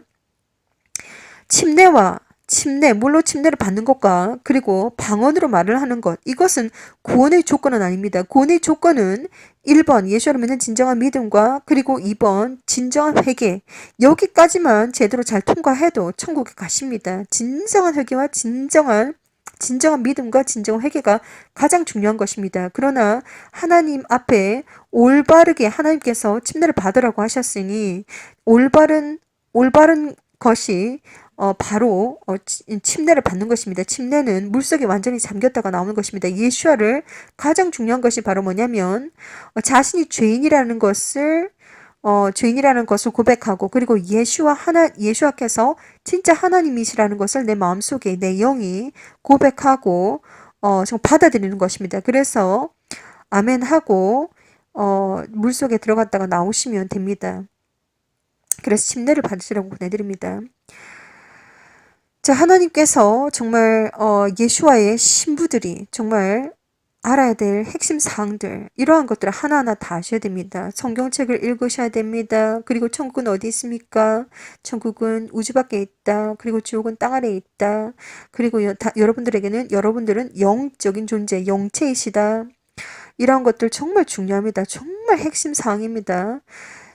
물로 침례를 받는 것과 그리고 방언으로 말을 하는 것, 이것은 구원의 조건은 아닙니다. 구원의 조건은 1번 예수를 믿는 진정한 믿음과 그리고 2번 진정한 회개, 여기까지만 제대로 잘 통과해도 천국에 가십니다. 진정한 회개와 진정한 믿음과 진정한 회개가 가장 중요한 것입니다. 그러나 하나님 앞에 올바르게 하나님께서 침례를 받으라고 하셨으니 올바른 것이 바로 침례를 받는 것입니다. 침례는 물속에 완전히 잠겼다가 나오는 것입니다. 예수와를 가장 중요한 것이 바로 뭐냐면 자신이 죄인이라는 것을 고백하고 그리고 예수와께서 진짜 하나님이시라는 것을 내 마음속에 내 영이 고백하고 좀 받아들이는 것입니다. 그래서 아멘 하고 물속에 들어갔다가 나오시면 됩니다. 그래서 침례를 받으시라고 보내드립니다. 자, 하나님께서 정말 예수와의 신부들이 정말 알아야 될 핵심 사항들, 이러한 것들을 하나하나 다 아셔야 됩니다. 성경책을 읽으셔야 됩니다. 그리고 천국은 어디 있습니까? 천국은 우주 밖에 있다. 그리고 지옥은 땅 아래에 있다. 그리고 여러분들은 영적인 존재, 영체이시다. 이러한 것들 정말 중요합니다. 정말 핵심 사항입니다.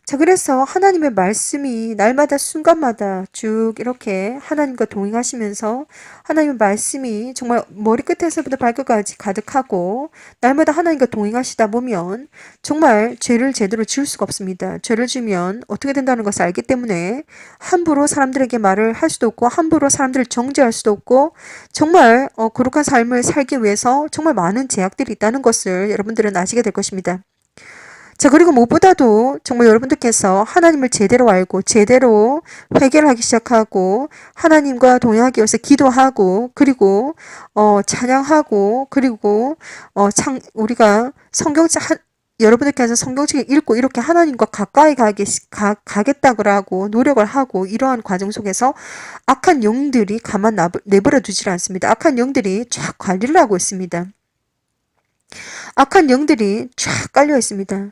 자, 그래서 하나님의 말씀이 날마다 순간마다 쭉 이렇게 하나님과 동행하시면서 하나님의 말씀이 정말 머리끝에서부터 발끝까지 가득하고 날마다 하나님과 동행하시다 보면 정말 죄를 제대로 지을 수가 없습니다. 죄를 지으면 어떻게 된다는 것을 알기 때문에 함부로 사람들에게 말을 할 수도 없고 함부로 사람들을 정죄할 수도 없고 정말 거룩한 삶을 살기 위해서 정말 많은 제약들이 있다는 것을 여러분들은 아시게 될 것입니다. 자, 그리고 무엇보다도 정말 여러분들께서 하나님을 제대로 알고 제대로 회개를 하기 시작하고 하나님과 동행하기 위해서 기도하고 그리고 찬양하고 그리고 우리가 여러분들께서 성경책을 읽고 이렇게 하나님과 가까이 가겠다고 노력을 하고 이러한 과정 속에서 악한 영들이 가만 내버려 두질 않습니다. 악한 영들이 쫙 관리를 하고 있습니다. 악한 영들이 쫙 깔려 있습니다.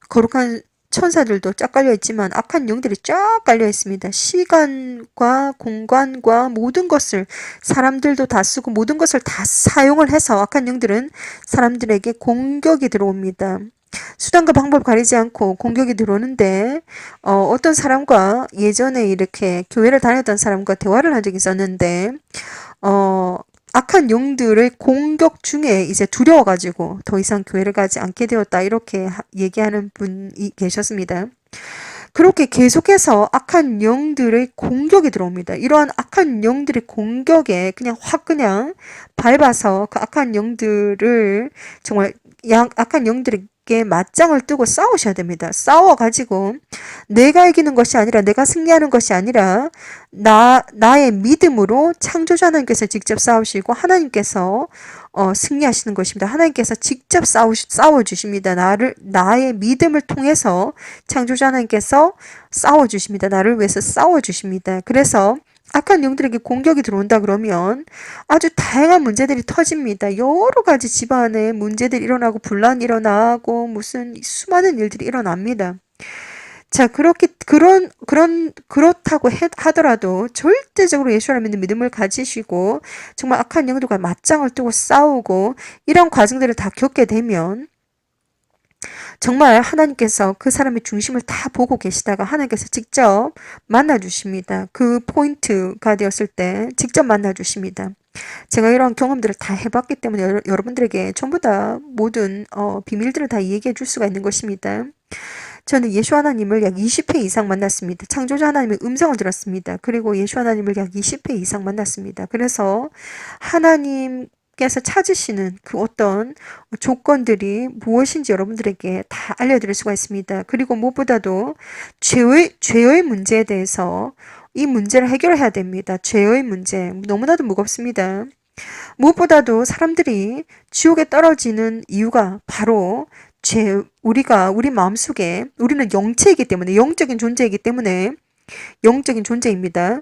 거룩한 천사들도 쫙 깔려 있지만 악한 영들이 쫙 깔려 있습니다. 시간과 공간과 모든 것을 사람들도 다 쓰고 모든 것을 다 사용을 해서 악한 영들은 사람들에게 공격이 들어옵니다. 수단과 방법 가리지 않고 공격이 들어오는데 어떤 사람과 예전에 이렇게 교회를 다녔던 사람과 대화를 한 적이 있었는데 악한 영들의 공격 중에 이제 두려워가지고 더 이상 교회를 가지 않게 되었다 이렇게 얘기하는 분이 계셨습니다. 그렇게 계속해서 악한 영들의 공격이 들어옵니다. 이러한 악한 영들의 공격에 그냥 확 그냥 밟아서 그 악한 영들을 정말 악한 영들에게 맞짱을 뜨고 싸우셔야 됩니다. 싸워가지고 내가 이기는 것이 아니라 내가 승리하는 것이 아니라 나의 믿음으로 창조주 하나님께서 직접 싸우시고 하나님께서 승리하시는 것입니다. 하나님께서 직접 싸워주십니다. 나의 믿음을 통해서 창조주 하나님께서 싸워주십니다. 나를 위해서 싸워주십니다. 그래서 악한 영들에게 공격이 들어온다 그러면 아주 다양한 문제들이 터집니다. 여러 가지 집안에 문제들이 일어나고 분란이 일어나고 무슨 수많은 일들이 일어납니다. 자, 그렇다고 하더라도 절대적으로 예수를 믿는 믿음을 가지시고 정말 악한 영들과 맞짱을 뜨고 싸우고 이런 과정들을 다 겪게 되면 정말 하나님께서 그 사람의 중심을 다 보고 계시다가 하나님께서 직접 만나주십니다. 그 포인트가 되었을 때 직접 만나주십니다. 제가 이런 경험들을 다 해봤기 때문에 여러분들에게 전부 다 모든 비밀들을 다 얘기해 줄 수가 있는 것입니다. 저는 예수 하나님을 약 20회 이상 만났습니다. 창조주 하나님의 음성을 들었습니다. 그리고 예수 하나님을 약 20회 이상 만났습니다. 그래서 하나님께서 찾으시는 그 어떤 조건들이 무엇인지 여러분들에게 다 알려드릴 수가 있습니다. 그리고 무엇보다도 죄의 문제에 대해서 이 문제를 해결해야 됩니다. 죄의 문제 너무나도 무겁습니다. 무엇보다도 사람들이 지옥에 떨어지는 이유가 바로 우리 마음속에 우리는 영체이기 때문에 영적인 존재입니다.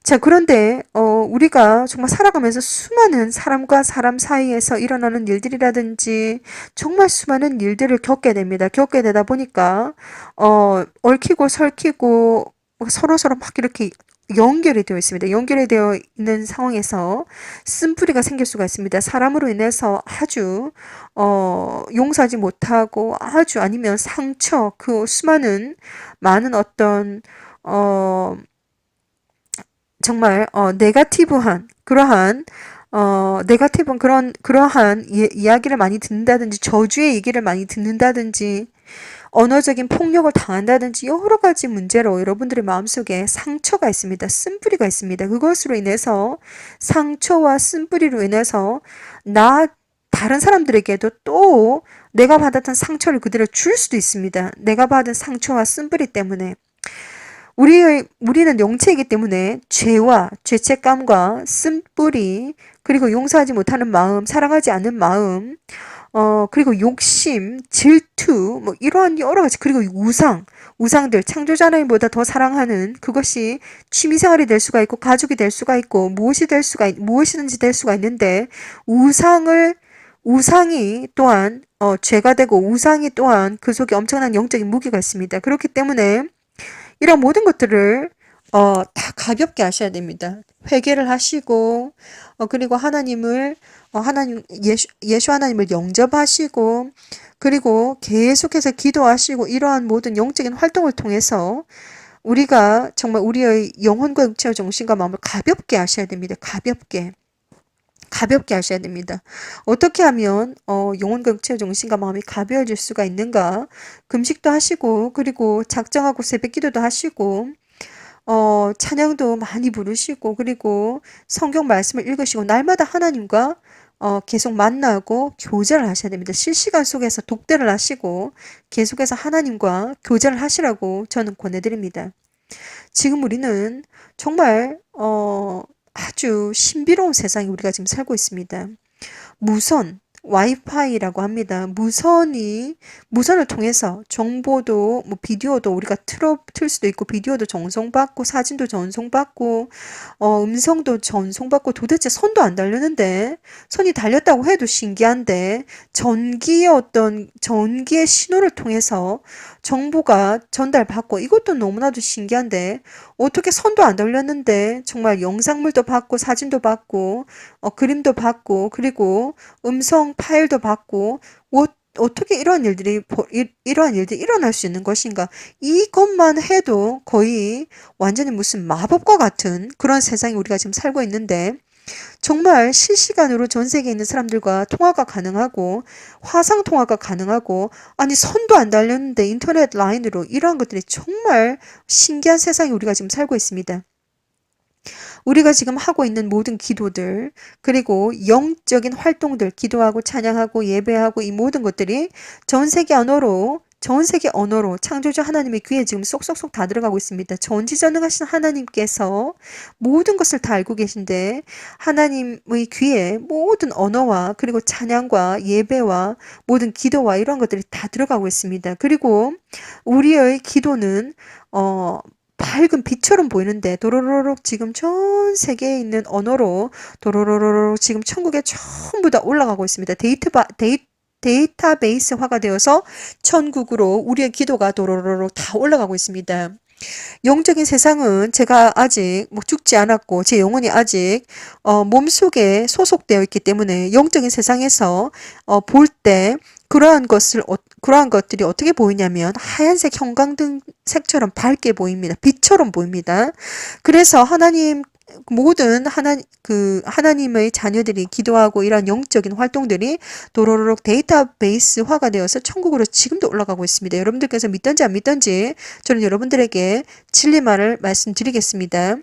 자, 그런데 우리가 정말 살아가면서 수많은 사람과 사람 사이에서 일어나는 일들이라든지 정말 수많은 일들을 겪게 됩니다. 겪게 되다 보니까 얽히고 설키고 서로서로 막 이렇게 연결이 되어 있습니다. 연결이 되어 있는 상황에서 쓴뿌리가 생길 수가 있습니다. 사람으로 인해서 아주 용서하지 못하고 아주 아니면 상처 그 수많은 많은 어떤 정말 네거티브한 그러한 그러한 이야기를 많이 듣는다든지 저주의 얘기를 많이 듣는다든지 언어적인 폭력을 당한다든지 여러 가지 문제로 여러분들의 마음속에 상처가 있습니다. 쓴뿌리가 있습니다. 그것으로 인해서 상처와 쓴뿌리로 인해서 다른 사람들에게도 또 내가 받았던 상처를 그대로 줄 수도 있습니다. 내가 받은 상처와 쓴뿌리 때문에 우리는 영체이기 때문에 죄와 죄책감과 쓴뿌리 그리고 용서하지 못하는 마음, 사랑하지 않는 마음 그리고 욕심, 질투, 뭐 이러한 여러 가지 그리고 우상들 창조자 하나님보다 더 사랑하는 그것이 취미생활이 될 수가 있고 가족이 될 수가 있고 무엇이든지 될 수가 있는데 우상이 또한 죄가 되고 우상이 또한 그 속에 엄청난 영적인 무기가 있습니다. 그렇기 때문에 이런 모든 것들을 다 가볍게 하셔야 됩니다. 회개를 하시고 그리고 예수 하나님을 영접하시고 그리고 계속해서 기도하시고 이러한 모든 영적인 활동을 통해서 우리가 정말 우리의 영혼과 육체와 정신과 마음을 가볍게 하셔야 됩니다. 가볍게 하셔야 됩니다. 어떻게 하면 영혼과 육체와 정신과 마음이 가벼워질 수가 있는가? 금식도 하시고 그리고 작정하고 새벽기도도 하시고 찬양도 많이 부르시고 그리고 성경 말씀을 읽으시고 날마다 하나님과 계속 만나고 교제를 하셔야 됩니다. 실시간 속에서 독대를 하시고 계속해서 하나님과 교제를 하시라고 저는 권해드립니다. 지금 우리는 정말 아주 신비로운 세상에 우리가 지금 살고 있습니다. 무선 와이파이라고 합니다. 무선을 통해서 정보도 뭐 비디오도 우리가 틀 수도 있고 비디오도 전송받고 사진도 전송받고 음성도 전송받고 도대체 선도 안 달렸는데 선이 달렸다고 해도 신기한데 전기의 신호를 통해서 정보가 전달받고 이것도 너무나도 신기한데 어떻게 선도 안 달렸는데 정말 영상물도 받고 사진도 받고 그림도 받고 그리고 음성 파일도 받고 어떻게 이런 일들이 일어날 수 있는 것인가? 이것만 해도 거의 완전히 무슨 마법과 같은 그런 세상에 우리가 지금 살고 있는데 정말 실시간으로 전 세계에 있는 사람들과 통화가 가능하고 화상 통화가 가능하고 아니 선도 안 달렸는데 인터넷 라인으로 이러한 것들이 정말 신기한 세상에 우리가 지금 살고 있습니다. 우리가 지금 하고 있는 모든 기도들, 그리고 영적인 활동들, 기도하고 찬양하고 예배하고 이 모든 것들이 전 세계 언어로 창조주 하나님의 귀에 지금 쏙쏙쏙 다 들어가고 있습니다. 전지전능하신 하나님께서 모든 것을 다 알고 계신데 하나님의 귀에 모든 언어와 그리고 찬양과 예배와 모든 기도와 이런 것들이 다 들어가고 있습니다. 그리고 우리의 기도는 밝은 빛처럼 보이는데 도로로록 지금 전 세계에 있는 언어로 도로로로록 지금 천국에 전부 다 올라가고 있습니다. 데이터베이스화가 되어서 천국으로 우리의 기도가 도로로록 다 올라가고 있습니다. 영적인 세상은 제가 아직 뭐 죽지 않았고 제 영혼이 아직 몸속에 소속되어 있기 때문에 영적인 세상에서 볼 때 그러한 것들이 어떻게 보이냐면 하얀색 형광등 색처럼 밝게 보입니다. 빛처럼 보입니다. 그래서 하나님의 자녀들이 기도하고 이러한 영적인 활동들이 도로록 데이터베이스화가 되어서 천국으로 지금도 올라가고 있습니다. 여러분들께서 믿든지 안 믿든지 저는 여러분들에게 진리말을 말씀드리겠습니다.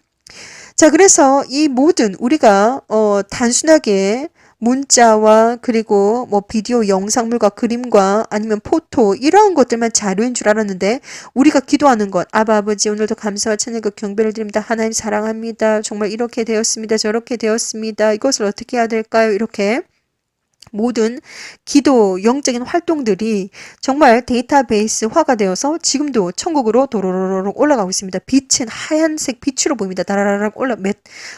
자, 그래서 이 모든 우리가 단순하게 문자와 그리고 뭐 비디오 영상물과 그림과 아니면 포토 이러한 것들만 자료인 줄 알았는데 우리가 기도하는 것 아바 아버지 오늘도 감사와 찬양과 경배를 드립니다. 하나님 사랑합니다. 정말 이렇게 되었습니다. 저렇게 되었습니다. 이것을 어떻게 해야 될까요? 이렇게 모든 기도 영적인 활동들이 정말 데이터베이스화가 되어서 지금도 천국으로 도로로록 올라가고 있습니다. 빛은 하얀색 빛으로 보입니다. 다라라락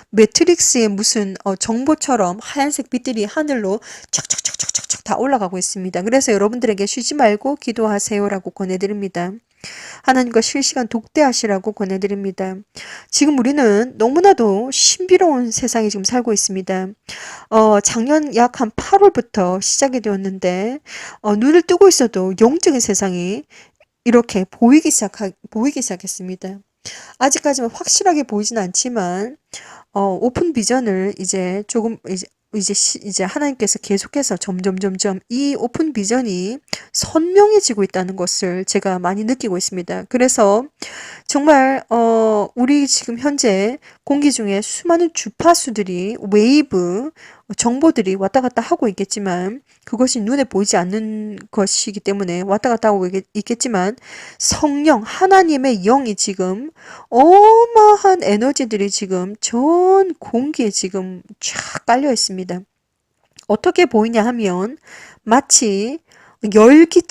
매트릭스의 무슨 정보처럼 하얀색 빛들이 하늘로 척척척척척척 다 올라가고 있습니다. 그래서 여러분들에게 쉬지 말고 기도하세요라고 권해드립니다. 하나님과 실시간 독대하시라고 권해드립니다. 지금 우리는 너무나도 신비로운 세상에 지금 살고 있습니다. 작년 약 한 8월부터 시작이 되었는데 눈을 뜨고 있어도 영적인 세상이 이렇게 보이기 시작했습니다. 아직까지는 확실하게 보이진 않지만 오픈 비전을 이제 조금 이제 하나님께서 계속해서 점점 이 오픈 비전이 선명해지고 있다는 것을 제가 많이 느끼고 있습니다. 그래서 정말 우리 지금 현재 공기 중에 수많은 주파수들이 웨이브 정보들이 왔다 갔다 하고 있겠지만 그것이 눈에 보이지 않는 것이기 때문에 왔다 갔다 하고 있겠지만 성령 하나님의 영이 지금 어마어마한 에너지들이 지금 전 공기에 지금 쫙 깔려 있습니다. 어떻게 보이냐 하면 마치 열기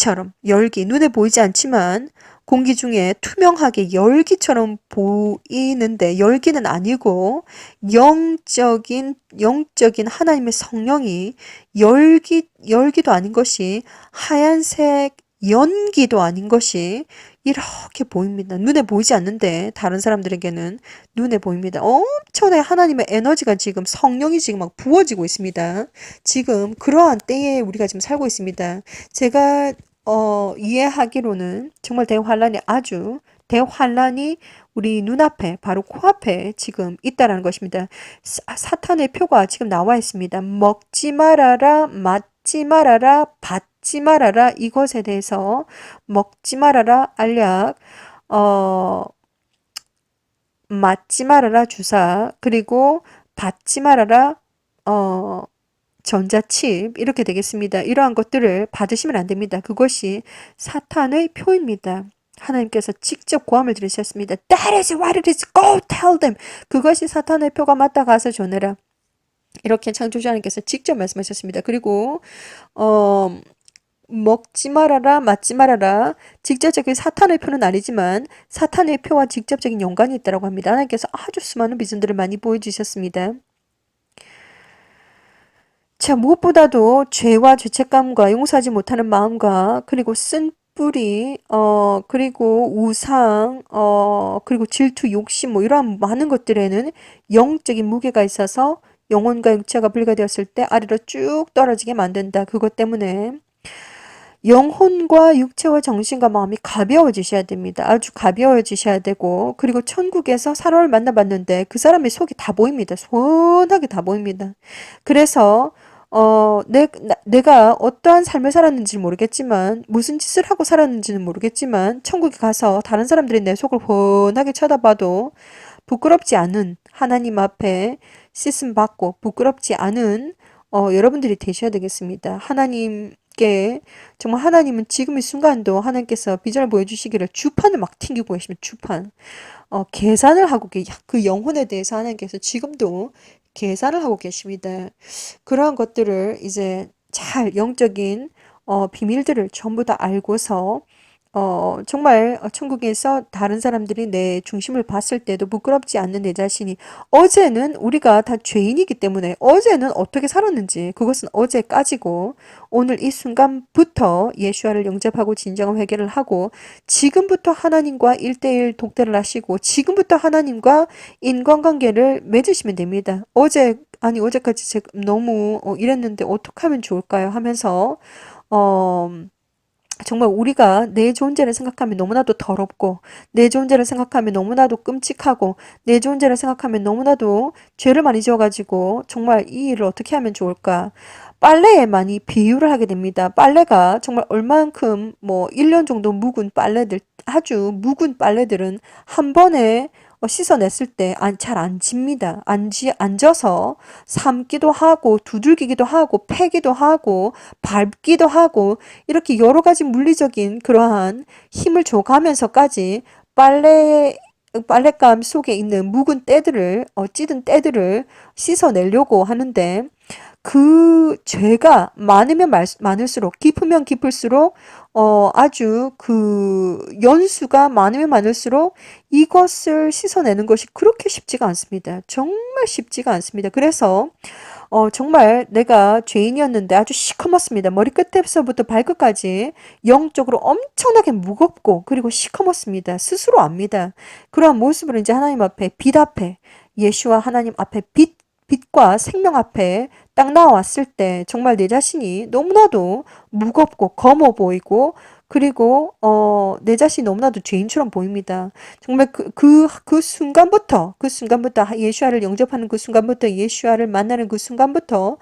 눈에 보이지 않지만 공기 중에 투명하게 열기처럼 보이는데 열기는 아니고 영적인 하나님의 성령이 열기도 아닌 것이 하얀색 연기도 아닌 것이 이렇게 보입니다. 눈에 보이지 않는데 다른 사람들에게는 눈에 보입니다. 엄청나게 하나님의 에너지가 지금 성령이 지금 막 부어지고 있습니다. 지금 그러한 때에 우리가 지금 살고 있습니다. 제가 이해하기로는 정말 대환란이 우리 눈앞에 바로 코앞에 지금 있다라는 것입니다. 사탄의 표가 지금 나와 있습니다. 먹지 말아라, 맞지 말아라, 받지 말아라. 이것에 대해서 먹지 말아라 알약, 맞지 말아라 주사, 그리고 받지 말아라 전자칩 이렇게 되겠습니다. 이러한 것들을 받으시면 안 됩니다. 그것이 사탄의 표입니다. 하나님께서 직접 고함을 들으셨습니다. That is what it is. Go tell them. 그것이 사탄의 표가 맞다. 가서 전해라. 이렇게 창조주 하나님께서 직접 말씀하셨습니다. 그리고 먹지 말아라, 맞지 말아라. 직접적인 사탄의 표는 아니지만 사탄의 표와 직접적인 연관이 있다고 합니다. 하나님께서 아주 수많은 비전들을 많이 보여주셨습니다. 자, 무엇보다도 죄와 죄책감과 용서하지 못하는 마음과 그리고 쓴 뿌리, 그리고 우상, 그리고 질투, 욕심, 뭐 이러한 많은 것들에는 영적인 무게가 있어서 영혼과 육체가 불가되었을 때 아래로 쭉 떨어지게 만든다. 그것 때문에 영혼과 육체와 정신과 마음이 가벼워지셔야 됩니다. 아주 가벼워지셔야 되고, 그리고 천국에서 사람을 만나봤는데 그 사람의 속이 다 보입니다. 선하게 다 보입니다. 그래서 내가 어떠한 삶을 살았는지는 모르겠지만, 무슨 짓을 하고 살았는지는 모르겠지만, 천국에 가서 다른 사람들이 내 속을 훤하게 쳐다봐도 부끄럽지 않은 하나님 앞에 씻음 받고 부끄럽지 않은 여러분들이 되셔야 되겠습니다. 하나님께 정말 하나님은 지금 이 순간도 하나님께서 비전을 보여주시기를 주판을 막 튕기고 계십니다. 주판. 계산을 하고 그 영혼에 대해서 하나님께서 지금도 계산을 하고 계십니다. 그러한 것들을 이제 잘 영적인 비밀들을 전부 다 알고서 정말 천국에서 다른 사람들이 내 중심을 봤을 때도 부끄럽지 않는 내 자신이, 어제는 우리가 다 죄인이기 때문에 어제는 어떻게 살았는지 그것은 어제까지고, 오늘 이 순간부터 예수와를 영접하고 진정한 회개를 하고 지금부터 하나님과 1대1 독대를 하시고 지금부터 하나님과 인간관계를 맺으시면 됩니다. 어제까지 제가 너무 이랬는데 어떻게 하면 좋을까요 하면서 어 정말 우리가 내 존재를 생각하면 너무나도 더럽고, 내 존재를 생각하면 너무나도 끔찍하고, 내 존재를 생각하면 너무나도 죄를 많이 지어가지고 정말 이 일을 어떻게 하면 좋을까? 빨래에 많이 비유를 하게 됩니다. 빨래가 정말 얼만큼 1년 정도 묵은 빨래들, 아주 묵은 빨래들은 한 번에 씻어냈을 때 잘 안 집니다. 안 져서 삶기도 하고 두들기기도 하고 패기도 하고 밟기도 하고 이렇게 여러 가지 물리적인 그러한 힘을 줘가면서까지 빨랫감 속에 있는 묵은 때들을 찌든 때들을 씻어내려고 하는데, 그 죄가 많으면 많을수록, 깊으면 깊을수록 아주 그 연수가 많으면 많을수록 이것을 씻어내는 것이 그렇게 쉽지가 않습니다. 정말 쉽지가 않습니다. 그래서 정말 내가 죄인이었는데 아주 시커멓습니다. 머리끝에서부터 발끝까지 영적으로 엄청나게 무겁고 그리고 시커멓습니다. 스스로 압니다. 그러한 모습을 이제 하나님 앞에, 빛 앞에, 예수와 하나님 앞에 빛과 생명 앞에 딱 나왔을 때 정말 내 자신이 너무나도 무겁고 검어 보이고, 그리고 내 자신이 너무나도 죄인처럼 보입니다. 정말 그 순간부터 예수와를 영접하는 그 순간부터, 예수와를 만나는 그 순간부터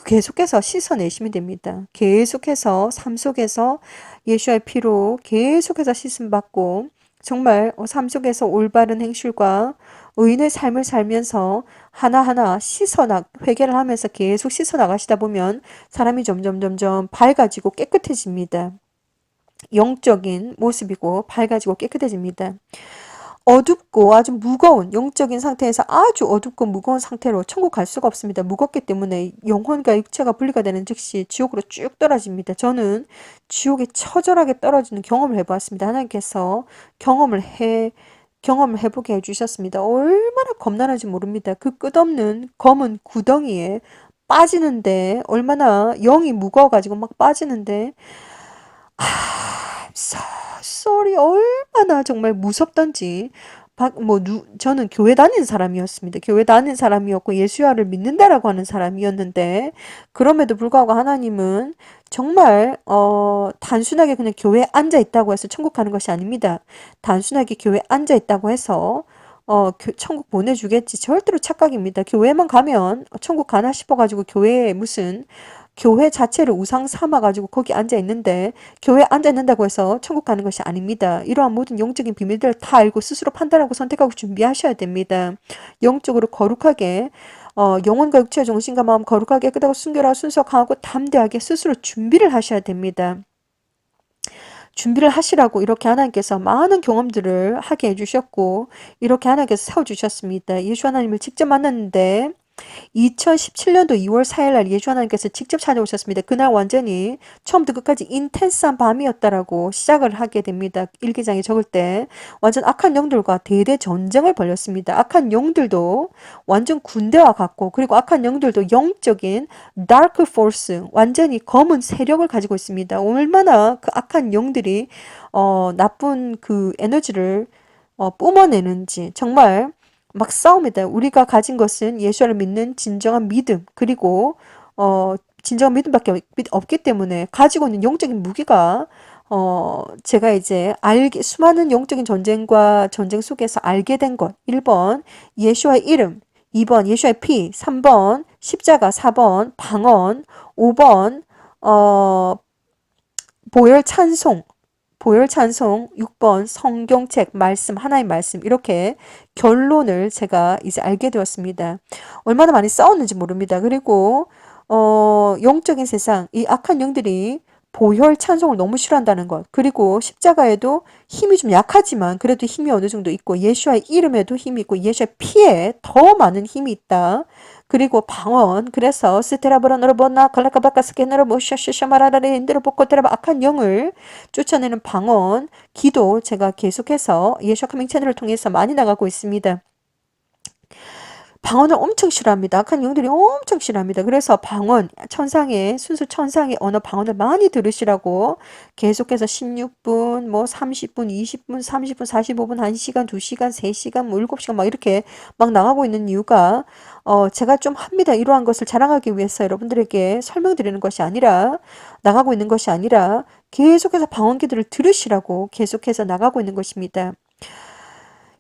계속해서 씻어내시면 됩니다. 계속해서 삶 속에서 예수와의 피로 계속해서 씻음 받고, 정말 삶 속에서 올바른 행실과 의인의 삶을 살면서 하나하나 회개를 하면서 계속 씻어나가시다 보면 사람이 점점 밝아지고 깨끗해집니다. 영적인 모습이고 밝아지고 깨끗해집니다. 어둡고 아주 무거운 영적인 상태에서 아주 어둡고 무거운 상태로 천국 갈 수가 없습니다. 무겁기 때문에 영혼과 육체가 분리가 되는 즉시 지옥으로 쭉 떨어집니다. 저는 지옥에 처절하게 떨어지는 경험을 해보았습니다. 하나님께서 경험을 해보게 해주셨습니다. 얼마나 겁나는지 모릅니다. 그 끝없는 검은 구덩이에 빠지는데, 얼마나 영이 무거워가지고 막 빠지는데, 썰이 얼마나 정말 무섭던지. 저는 교회 다니는 사람이었습니다. 교회 다니는 사람이었고 예수야를 믿는다라고 하는 사람이었는데, 그럼에도 불구하고 하나님은 정말 단순하게 그냥 교회에 앉아 있다고 해서 천국 가는 것이 아닙니다. 단순하게 교회에 앉아 있다고 해서 천국 보내주겠지, 절대로 착각입니다. 교회만 가면 천국 가나 싶어가지고 교회 자체를 우상 삼아가지고 거기 앉아있는데, 교회에 앉아있는다고 해서 천국 가는 것이 아닙니다. 이러한 모든 영적인 비밀들을 다 알고 스스로 판단하고 선택하고 준비하셔야 됩니다. 영적으로 거룩하게, 영혼과 육체, 정신과 마음 거룩하게 깨끗하고 순결하고 순석하고 담대하게 스스로 준비를 하셔야 됩니다. 준비를 하시라고 이렇게 하나님께서 많은 경험들을 하게 해주셨고, 이렇게 하나님께서 세워주셨습니다. 예수 하나님을 직접 만났는데 2017년도 2월 4일 날 예수 하나님께서 직접 찾아오셨습니다. 그날 완전히 처음부터 끝까지 인텐스한 밤이었다라고 시작을 하게 됩니다. 일기장에 적을 때 완전 악한 영들과 대대 전쟁을 벌였습니다. 악한 영들도 완전 군대와 같고, 그리고 악한 영들도 영적인 다크 포스, 완전히 검은 세력을 가지고 있습니다. 얼마나 그 악한 영들이 나쁜 그 에너지를 뿜어내는지 정말 막 싸웁니다. 우리가 가진 것은 예수를 믿는 진정한 믿음, 그리고 진정한 믿음밖에 없기 때문에 가지고 있는 영적인 무기가 제가 이제 수많은 영적인 전쟁과 전쟁 속에서 알게 된 것. 1번, 예수와의 이름. 2번, 예수와의 피. 3번, 십자가. 4번, 방언. 5번, 보혈 찬송. 보혈 찬송. 6번, 성경책, 말씀, 하나의 말씀. 이렇게 결론을 제가 이제 알게 되었습니다. 얼마나 많이 싸웠는지 모릅니다. 그리고, 영적인 세상, 이 악한 영들이 보혈 찬송을 너무 싫어한다는 것. 그리고 십자가에도 힘이 좀 약하지만 그래도 힘이 어느 정도 있고 예수와의 이름에도 힘이 있고 예수의 피에 더 많은 힘이 있다. 그리고 방언. 그래서 스테라브라너로보나 칼라카바카스케너로 샤샤샤마라라레 인드로 보코테라바 악한 영을 쫓아내는 방언, 기도 제가 계속해서 예수와 카밍 채널을 통해서 많이 나가고 있습니다. 방언을 엄청 싫어합니다. 악한 영들이 엄청 싫어합니다. 그래서 방언, 순수 천상의 언어 방언을 많이 들으시라고 계속해서 16분, 뭐 30분, 20분, 30분, 45분, 1시간, 2시간, 3시간, 뭐 7시간 막 이렇게 막 나가고 있는 이유가 제가 좀 합니다. 이러한 것을 자랑하기 위해서 여러분들에게 설명드리는 것이 아니라 나가고 있는 것이 아니라 계속해서 방언기들을 들으시라고 계속해서 나가고 있는 것입니다.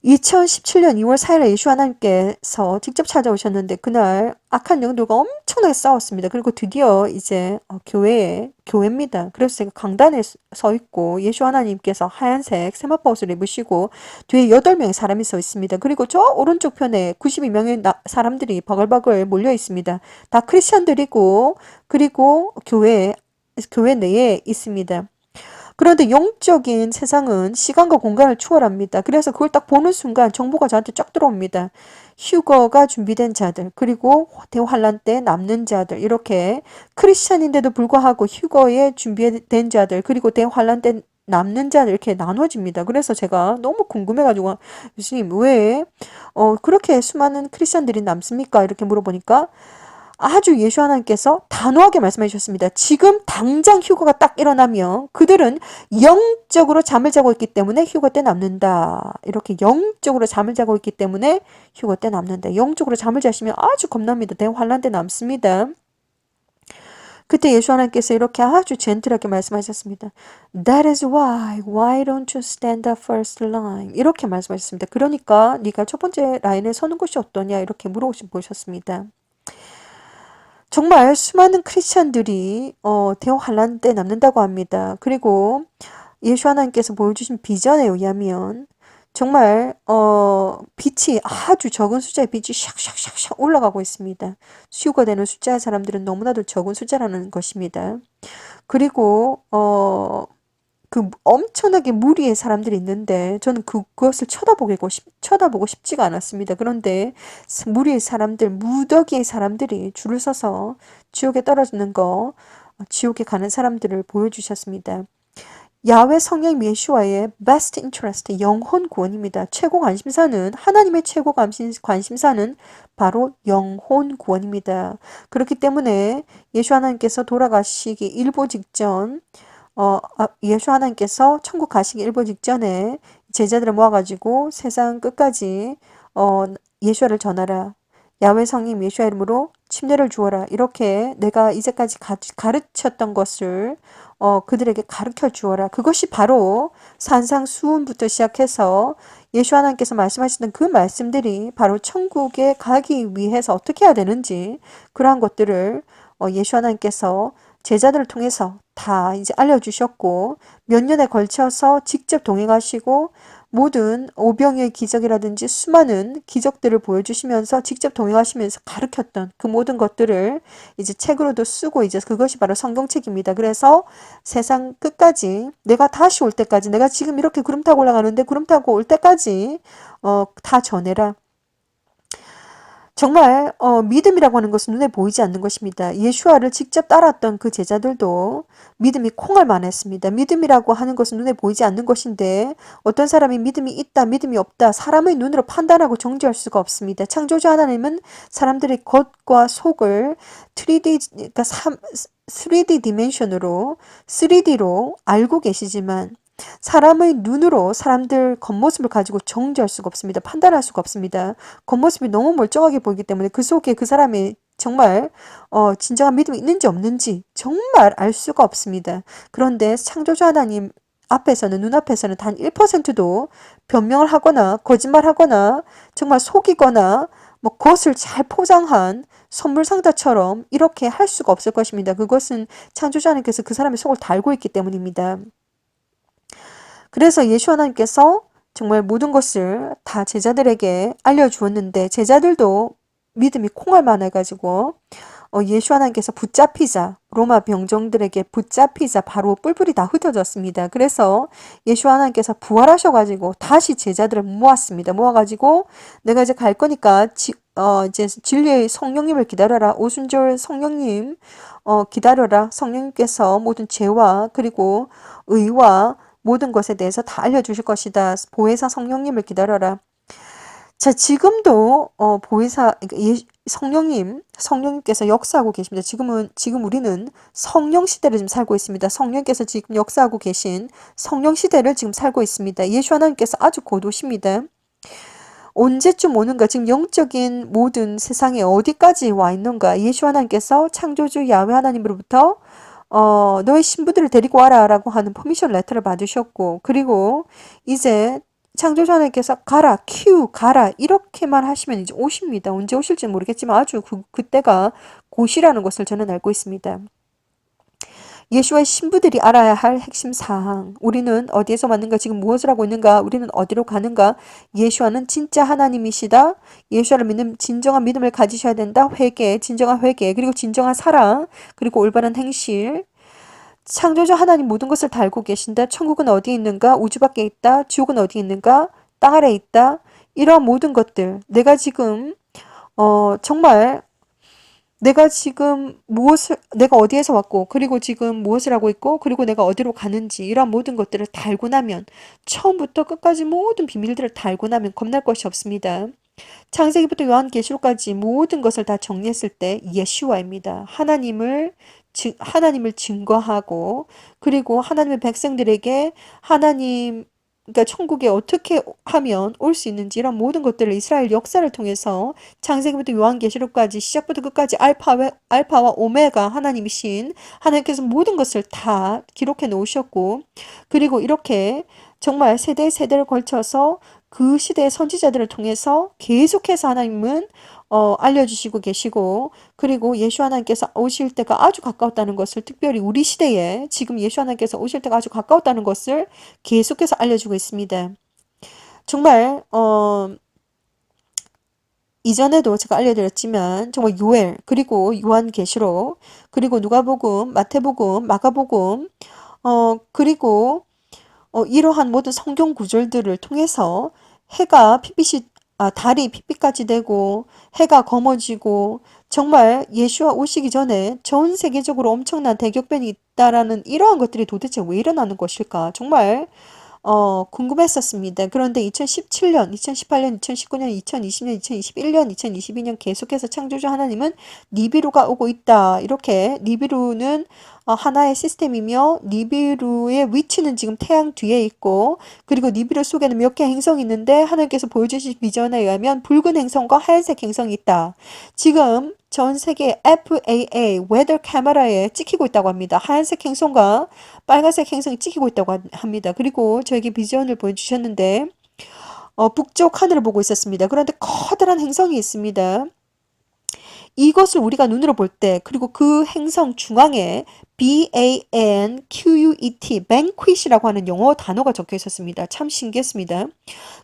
2017년 2월 4일에 예수 하나님께서 직접 찾아오셨는데 그날 악한 영들과 엄청나게 싸웠습니다. 그리고 드디어 이제 교회입니다. 그래서 제가 강단에 서 있고 예수 하나님께서 하얀색 세마포 옷을 입으시고 뒤에 8명의 사람이 서 있습니다. 그리고 저 오른쪽 편에 92명의 사람들이 바글바글 몰려 있습니다. 다 크리스천들이고 그리고 교회 내에 있습니다. 그런데 영적인 세상은 시간과 공간을 초월합니다. 그래서 그걸 딱 보는 순간 정보가 저한테 쫙 들어옵니다. 휴거가 준비된 자들, 그리고 대환란 때 남는 자들, 이렇게 크리스찬인데도 불구하고 휴거에 준비된 자들, 그리고 대환란 때 남는 자들 이렇게 나눠집니다. 그래서 제가 너무 궁금해가지고 교수님 왜 그렇게 수많은 크리스찬들이 남습니까? 이렇게 물어보니까 아주 예수 하나님께서 단호하게 말씀해 주셨습니다. 지금 당장 휴거가 딱 일어나면 그들은 영적으로 잠을 자고 있기 때문에 휴거 때 남는다. 이렇게 영적으로 잠을 자고 있기 때문에 휴거 때 남는다. 영적으로 잠을 자시면 아주 겁납니다. 대환란 때 남습니다. 그때 예수 하나님께서 이렇게 아주 젠틀하게 말씀하셨습니다. That is why don't you stand the first line? 이렇게 말씀하셨습니다. 그러니까 네가 첫 번째 라인에 서는 것이 어떠냐 이렇게 물어보셨습니다. 정말 수많은 크리스천들이 대환란 때 남는다고 합니다. 그리고 예수 하나님께서 보여주신 비전에 의하면 정말 빛이 아주 적은 숫자의 빛이 샥샥샥샥 올라가고 있습니다. 수요가 되는 숫자의 사람들은 너무나도 적은 숫자라는 것입니다. 그리고 그 엄청나게 무리의 사람들이 있는데 저는 그것을 쳐다보고 싶지가 않았습니다. 그런데 무리의 사람들, 무더기의 사람들이 줄을 서서 지옥에 떨어지는 거, 지옥에 가는 사람들을 보여주셨습니다. 야훼 성령 예수와의 best interest, 영혼 구원입니다. 최고 관심사는 하나님의 최고 관심사는 바로 영혼 구원입니다. 그렇기 때문에 예수 하나님께서 돌아가시기 일보 직전 예수 하나님께서 천국 가시기 일보 직전에 제자들을 모아가지고 세상 끝까지 예수를 전하라. 야훼 성령 예수의 이름으로 침례를 주어라. 이렇게 내가 이제까지 가르쳤던 것을 그들에게 가르쳐 주어라. 그것이 바로 산상수훈부터 시작해서 예수 하나님께서 말씀하시던 그 말씀들이 바로 천국에 가기 위해서 어떻게 해야 되는지 그러한 것들을 예수 하나님께서 제자들을 통해서 다 이제 알려주셨고 몇 년에 걸쳐서 직접 동행하시고 모든 오병이의 기적이라든지 수많은 기적들을 보여주시면서 직접 동행하시면서 가르쳤던 그 모든 것들을 이제 책으로도 쓰고 이제 그것이 바로 성경책입니다. 그래서 세상 끝까지 내가 다시 올 때까지 내가 지금 이렇게 구름 타고 올라가는데 구름 타고 올 때까지 다 전해라. 정말 믿음이라고 하는 것은 눈에 보이지 않는 것입니다. 예수와를 직접 따랐던 그 제자들도 믿음이 콩알만했습니다. 믿음이라고 하는 것은 눈에 보이지 않는 것인데 어떤 사람이 믿음이 있다, 믿음이 없다 사람의 눈으로 판단하고 정죄할 수가 없습니다. 창조주 하나님은 사람들의 겉과 속을 3D 디멘션으로 3D로 알고 계시지만 사람의 눈으로 사람들 겉모습을 가지고 정죄할 수가 없습니다. 판단할 수가 없습니다. 겉모습이 너무 멀쩡하게 보이기 때문에 그 속에 그 사람의 정말 진정한 믿음이 있는지 없는지 정말 알 수가 없습니다. 그런데 창조주 하나님 앞에서는 눈앞에서는 단 1%도 변명을 하거나 거짓말하거나 정말 속이거나 뭐 그것을 잘 포장한 선물 상자처럼 이렇게 할 수가 없을 것입니다. 그것은 창조주 하나님께서 그 사람의 속을 다 알고 있기 때문입니다. 그래서 예수 하나님께서 정말 모든 것을 다 제자들에게 알려주었는데 제자들도 믿음이 콩알 많아가지고 예수 하나님께서 붙잡히자 로마 병정들에게 붙잡히자 바로 뿔뿔이 다 흩어졌습니다. 그래서 예수 하나님께서 부활하셔가지고 다시 제자들을 모았습니다. 모아가지고 내가 이제 갈 거니까 이제 진리의 성령님을 기다려라. 오순절 성령님 기다려라. 성령님께서 모든 죄와 그리고 의와 모든 것에 대해서 다 알려주실 것이다. 보혜사 성령님을 기다려라. 자, 지금도 보혜사 그러니까 성령님께서 역사하고 계십니다. 지금 우리는 성령 시대를 지금 살고 있습니다. 성령께서 지금 역사하고 계신 성령 시대를 지금 살고 있습니다. 예수 하나님께서 아주 곧 오십니다. 언제쯤 오는가? 지금 영적인 모든 세상에 어디까지 와 있는가? 예수 하나님께서 창조주 야훼 하나님으로부터 너의 신부들을 데리고 와라 라고 하는 퍼미션 레터를 받으셨고 그리고 이제 창조주 하나님께서 가라 가라 이렇게만 하시면 이제 오십니다. 언제 오실지 모르겠지만 아주 그때가 곧이라는 것을 저는 알고 있습니다. 예수와의 신부들이 알아야 할 핵심 사항. 우리는 어디에서 왔는가? 지금 무엇을 하고 있는가? 우리는 어디로 가는가? 예수와는 진짜 하나님이시다. 예수와를 믿는 진정한 믿음을 가지셔야 된다. 회개, 진정한 회개, 그리고 진정한 사랑, 그리고 올바른 행실. 창조주 하나님 모든 것을 다 알고 계신다. 천국은 어디에 있는가? 우주 밖에 있다. 지옥은 어디에 있는가? 땅 아래에 있다. 이러한 모든 것들. 내가 지금 정말 내가 어디에서 왔고, 그리고 지금 무엇을 하고 있고, 그리고 내가 어디로 가는지, 이런 모든 것들을 다 알고 나면, 처음부터 끝까지 모든 비밀들을 다 알고 나면 겁날 것이 없습니다. 창세기부터 요한계시록까지 모든 것을 다 정리했을 때 예수와입니다. 하나님을 증거하고, 그리고 하나님의 백성들에게 그러니까 천국에 어떻게 하면 올 수 있는지 이런 모든 것들을 이스라엘 역사를 통해서 창세기부터 요한계시록까지 시작부터 끝까지 알파와 오메가 하나님이신 하나님께서 모든 것을 다 기록해 놓으셨고 그리고 이렇게 정말 세대를 걸쳐서 그 시대의 선지자들을 통해서 계속해서 하나님은 알려주시고 계시고 그리고 예수 하나님께서 오실 때가 아주 가까웠다는 것을 특별히 우리 시대에 지금 예수 하나님께서 오실 때가 아주 가까웠다는 것을 계속해서 알려주고 있습니다. 정말 이전에도 제가 알려드렸지만 정말 요엘 그리고 요한계시록 그리고 누가복음 마태복음 마가복음 그리고 이러한 모든 성경 구절들을 통해서 달이 핏빛같이 되고 해가 검어지고 정말 예수와 오시기 전에 전 세계적으로 엄청난 대격변이 있다라는 이러한 것들이 도대체 왜 일어나는 것일까? 정말 궁금했었습니다. 그런데 2017년, 2018년, 2019년, 2020년, 2021년, 2022년 계속해서 창조주 하나님은 니비루가 오고 있다. 이렇게 니비루는 하나의 시스템이며 니비루의 위치는 지금 태양 뒤에 있고 그리고 니비루 속에는 몇 개 행성이 있는데 하나님께서 보여주신 비전에 의하면 붉은 행성과 하얀색 행성이 있다. 지금 전 세계 FAA 웨더 카메라에 찍히고 있다고 합니다. 하얀색 행성과 빨간색 행성이 찍히고 있다고 합니다. 그리고 저에게 비전을 보여주셨는데 북쪽 하늘을 보고 있었습니다. 그런데 커다란 행성이 있습니다. 이것을 우리가 눈으로 볼 때 그리고 그 행성 중앙에 BANQUET, banquet이라고 하는 영어 단어가 적혀 있었습니다. 참 신기했습니다.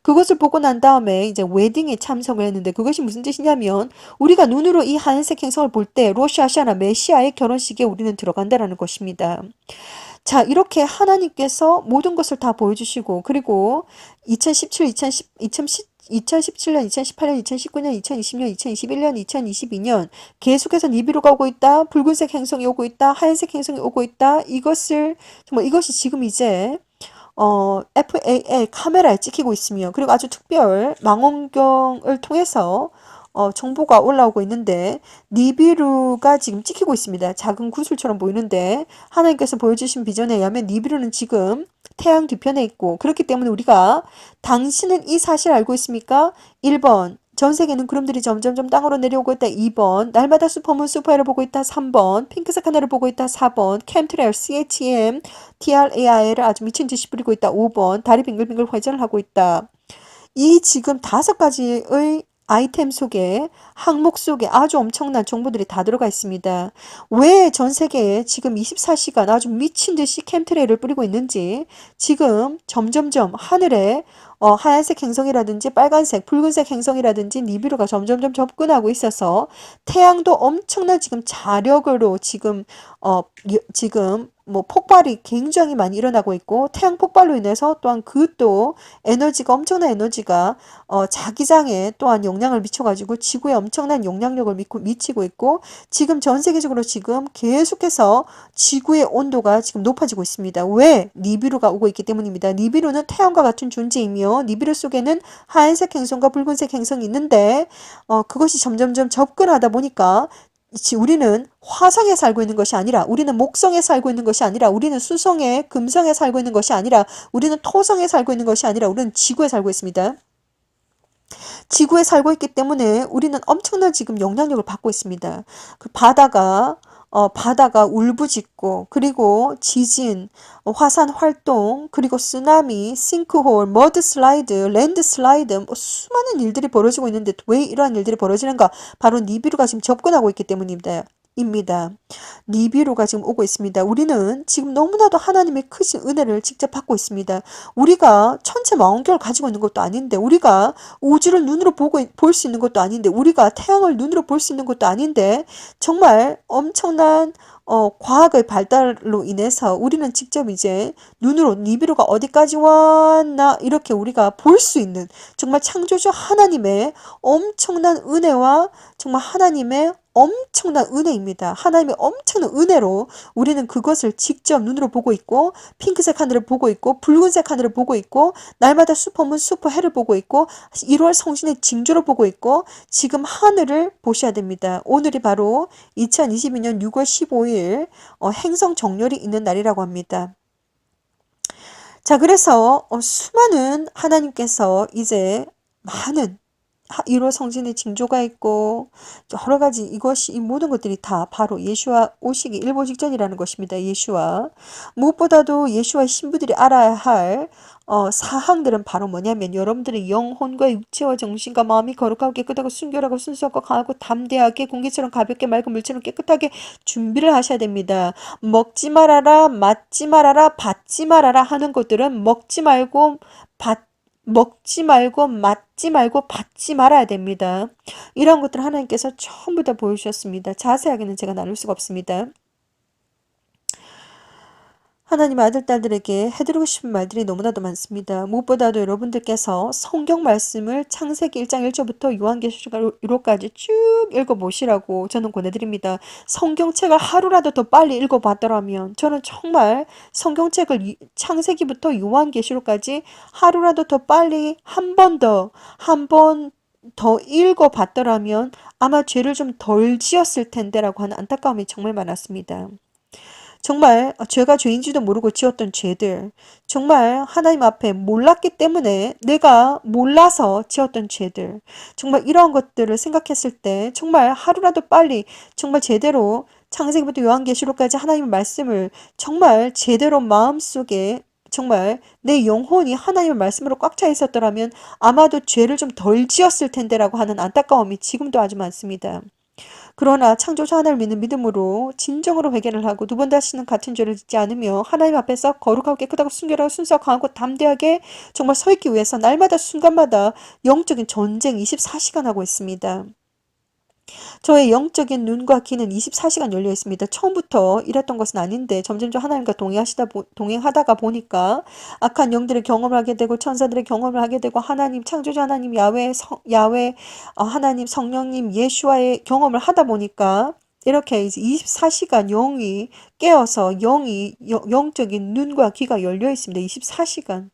그것을 보고 난 다음에 이제 웨딩에 참석을 했는데 그것이 무슨 뜻이냐면 우리가 눈으로 이 하얀색 행성을 볼 때 로시아시아나 메시아의 결혼식에 우리는 들어간다라는 것입니다. 자, 이렇게 하나님께서 모든 것을 다 보여주시고 그리고 2017년, 2018년, 2019년, 2020년, 2021년, 2022년 계속해서 니비루가 오고 있다. 붉은색 행성이 오고 있다. 하얀색 행성이 오고 있다. 이것이 지금 이제 FAA 카메라에 찍히고 있으며 그리고 아주 특별 망원경을 통해서 정보가 올라오고 있는데 니비루가 지금 찍히고 있습니다. 작은 구슬처럼 보이는데 하나님께서 보여주신 비전에 의하면 니비루는 지금 태양 뒤편에 있고 그렇기 때문에 우리가 당신은 이 사실을 알고 있습니까? 1번 전 세계는 구름들이 점점점 땅으로 내려오고 있다. 2번. 날마다 슈퍼문 슈퍼헤를 보고 있다. 3번. 핑크색 하늘을 보고 있다. 4번. 캠트레일 CHM TRAI를 아주 미친 듯이 부리고 있다. 5번. 다리 빙글빙글 회전을 하고 있다. 이 지금 5가지의 아이템 속에 항목 속에 아주 엄청난 정보들이 다 들어가 있습니다. 왜 전 세계에 지금 24시간 아주 미친 듯이 캠트레일을 뿌리고 있는지 지금 점점점 하늘에 하얀색 행성이라든지 빨간색, 붉은색 행성이라든지 니비루가 점점점 접근하고 있어서 태양도 엄청난 지금 자력으로 지금 뭐 폭발이 굉장히 많이 일어나고 있고 태양 폭발로 인해서 또한 그 또 에너지가 엄청난 에너지가 자기장에 또한 영향을 미쳐가지고 지구에 엄청난 영향력을 미치고 있고 지금 전 세계적으로 지금 계속해서 지구의 온도가 지금 높아지고 있습니다. 왜? 니비루가 오고 있기 때문입니다. 니비루는 태양과 같은 존재이며 니비루 속에는 하얀색 행성과 붉은색 행성이 있는데 그것이 점점점 접근하다 보니까 우리는 화성에 살고 있는 것이 아니라 우리는 목성에 살고 있는 것이 아니라 우리는 수성에 금성에 살고 있는 것이 아니라 우리는 토성에 살고 있는 것이 아니라 우리는 지구에 살고 있습니다. 지구에 살고 있기 때문에 우리는 엄청난 지금 영향력을 받고 있습니다. 그 바다가 울부짖고 그리고 지진, 화산 활동, 그리고 쓰나미, 싱크홀, 머드 슬라이드, 랜드 슬라이드 뭐 수많은 일들이 벌어지고 있는데 왜 이러한 일들이 벌어지는가? 바로 니비루가 지금 접근하고 있기 때문입니다. 니비루가 지금 오고 있습니다. 우리는 지금 너무나도 하나님의 크신 은혜를 직접 받고 있습니다. 우리가 천체 망원경을 가지고 있는 것도 아닌데 우리가 우주를 눈으로 볼 수 있는 것도 아닌데 우리가 태양을 눈으로 볼 수 있는 것도 아닌데 정말 엄청난 과학의 발달로 인해서 우리는 직접 이제 눈으로 니비루가 어디까지 왔나 이렇게 우리가 볼 수 있는 정말 창조주 하나님의 엄청난 은혜와 정말 하나님의 엄청난 은혜입니다. 하나님의 엄청난 은혜로 우리는 그것을 직접 눈으로 보고 있고 핑크색 하늘을 보고 있고 붉은색 하늘을 보고 있고 날마다 슈퍼문 슈퍼해를 보고 있고 1월 성신의 징조를 보고 있고 지금 하늘을 보셔야 됩니다. 오늘이 바로 2022년 6월 15일 행성 정렬이 있는 날이라고 합니다. 자, 그래서 수많은 하나님께서 이제 많은 1호 성신의 징조가 있고 여러 가지 이 모든 것들이 다 바로 예수와 오시기 일보 직전이라는 것입니다. 예수와 무엇보다도 예수와의 신부들이 알아야 할 사항들은 바로 뭐냐면 여러분들의 영혼과 육체와 정신과 마음이 거룩하고 깨끗하고 순결하고 순수하고 강하고 담대하게 공기처럼 가볍게 맑은 물처럼 깨끗하게 준비를 하셔야 됩니다. 먹지 말아라, 맞지 말아라, 받지 말아라 하는 것들은 먹지 말고 맞지 말고 받지 말아야 됩니다. 이런 것들 하나님께서 전부 다 보여주셨습니다. 자세하게는 제가 나눌 수가 없습니다. 하나님 아들, 딸들에게 해드리고 싶은 말들이 너무나도 많습니다. 무엇보다도 여러분들께서 성경 말씀을 창세기 1장 1절부터 요한계시록까지 쭉 읽어보시라고 저는 권해드립니다. 성경책을 하루라도 더 빨리 읽어봤더라면 저는 정말 성경책을 창세기부터 요한계시록까지 하루라도 더 빨리 한 번 더 읽어봤더라면 아마 죄를 좀 덜 지었을 텐데라고 하는 안타까움이 정말 많았습니다. 정말 죄가 죄인지도 모르고 지었던 죄들, 정말 하나님 앞에 몰랐기 때문에 내가 몰라서 지었던 죄들, 정말 이러한 것들을 생각했을 때 정말 하루라도 빨리 정말 제대로 창세기부터 요한계시록까지 하나님의 말씀을 정말 제대로 마음속에 정말 내 영혼이 하나님의 말씀으로 꽉 차 있었더라면 아마도 죄를 좀 덜 지었을 텐데라고 하는 안타까움이 지금도 아주 많습니다. 그러나 창조주 하나님을 믿는 믿음으로 진정으로 회개를 하고 두 번 다시는 같은 죄를 짓지 않으며 하나님 앞에서 거룩하고 깨끗하고 순결하고 순수하고 강하고 담대하게 정말 서 있기 위해서 날마다 순간마다 영적인 전쟁 24시간 하고 있습니다. 저의 영적인 눈과 귀는 24시간 열려 있습니다. 처음부터 이랬던 것은 아닌데 점점점 하나님과 동행하다가 보니까 악한 영들의 경험을 하게 되고 천사들의 경험을 하게 되고 하나님 창조주 하나님 야외 하나님 성령님 예수와의 경험을 하다 보니까 이렇게 이제 24시간 영이 깨어서 영적인 눈과 귀가 열려 있습니다. 24시간.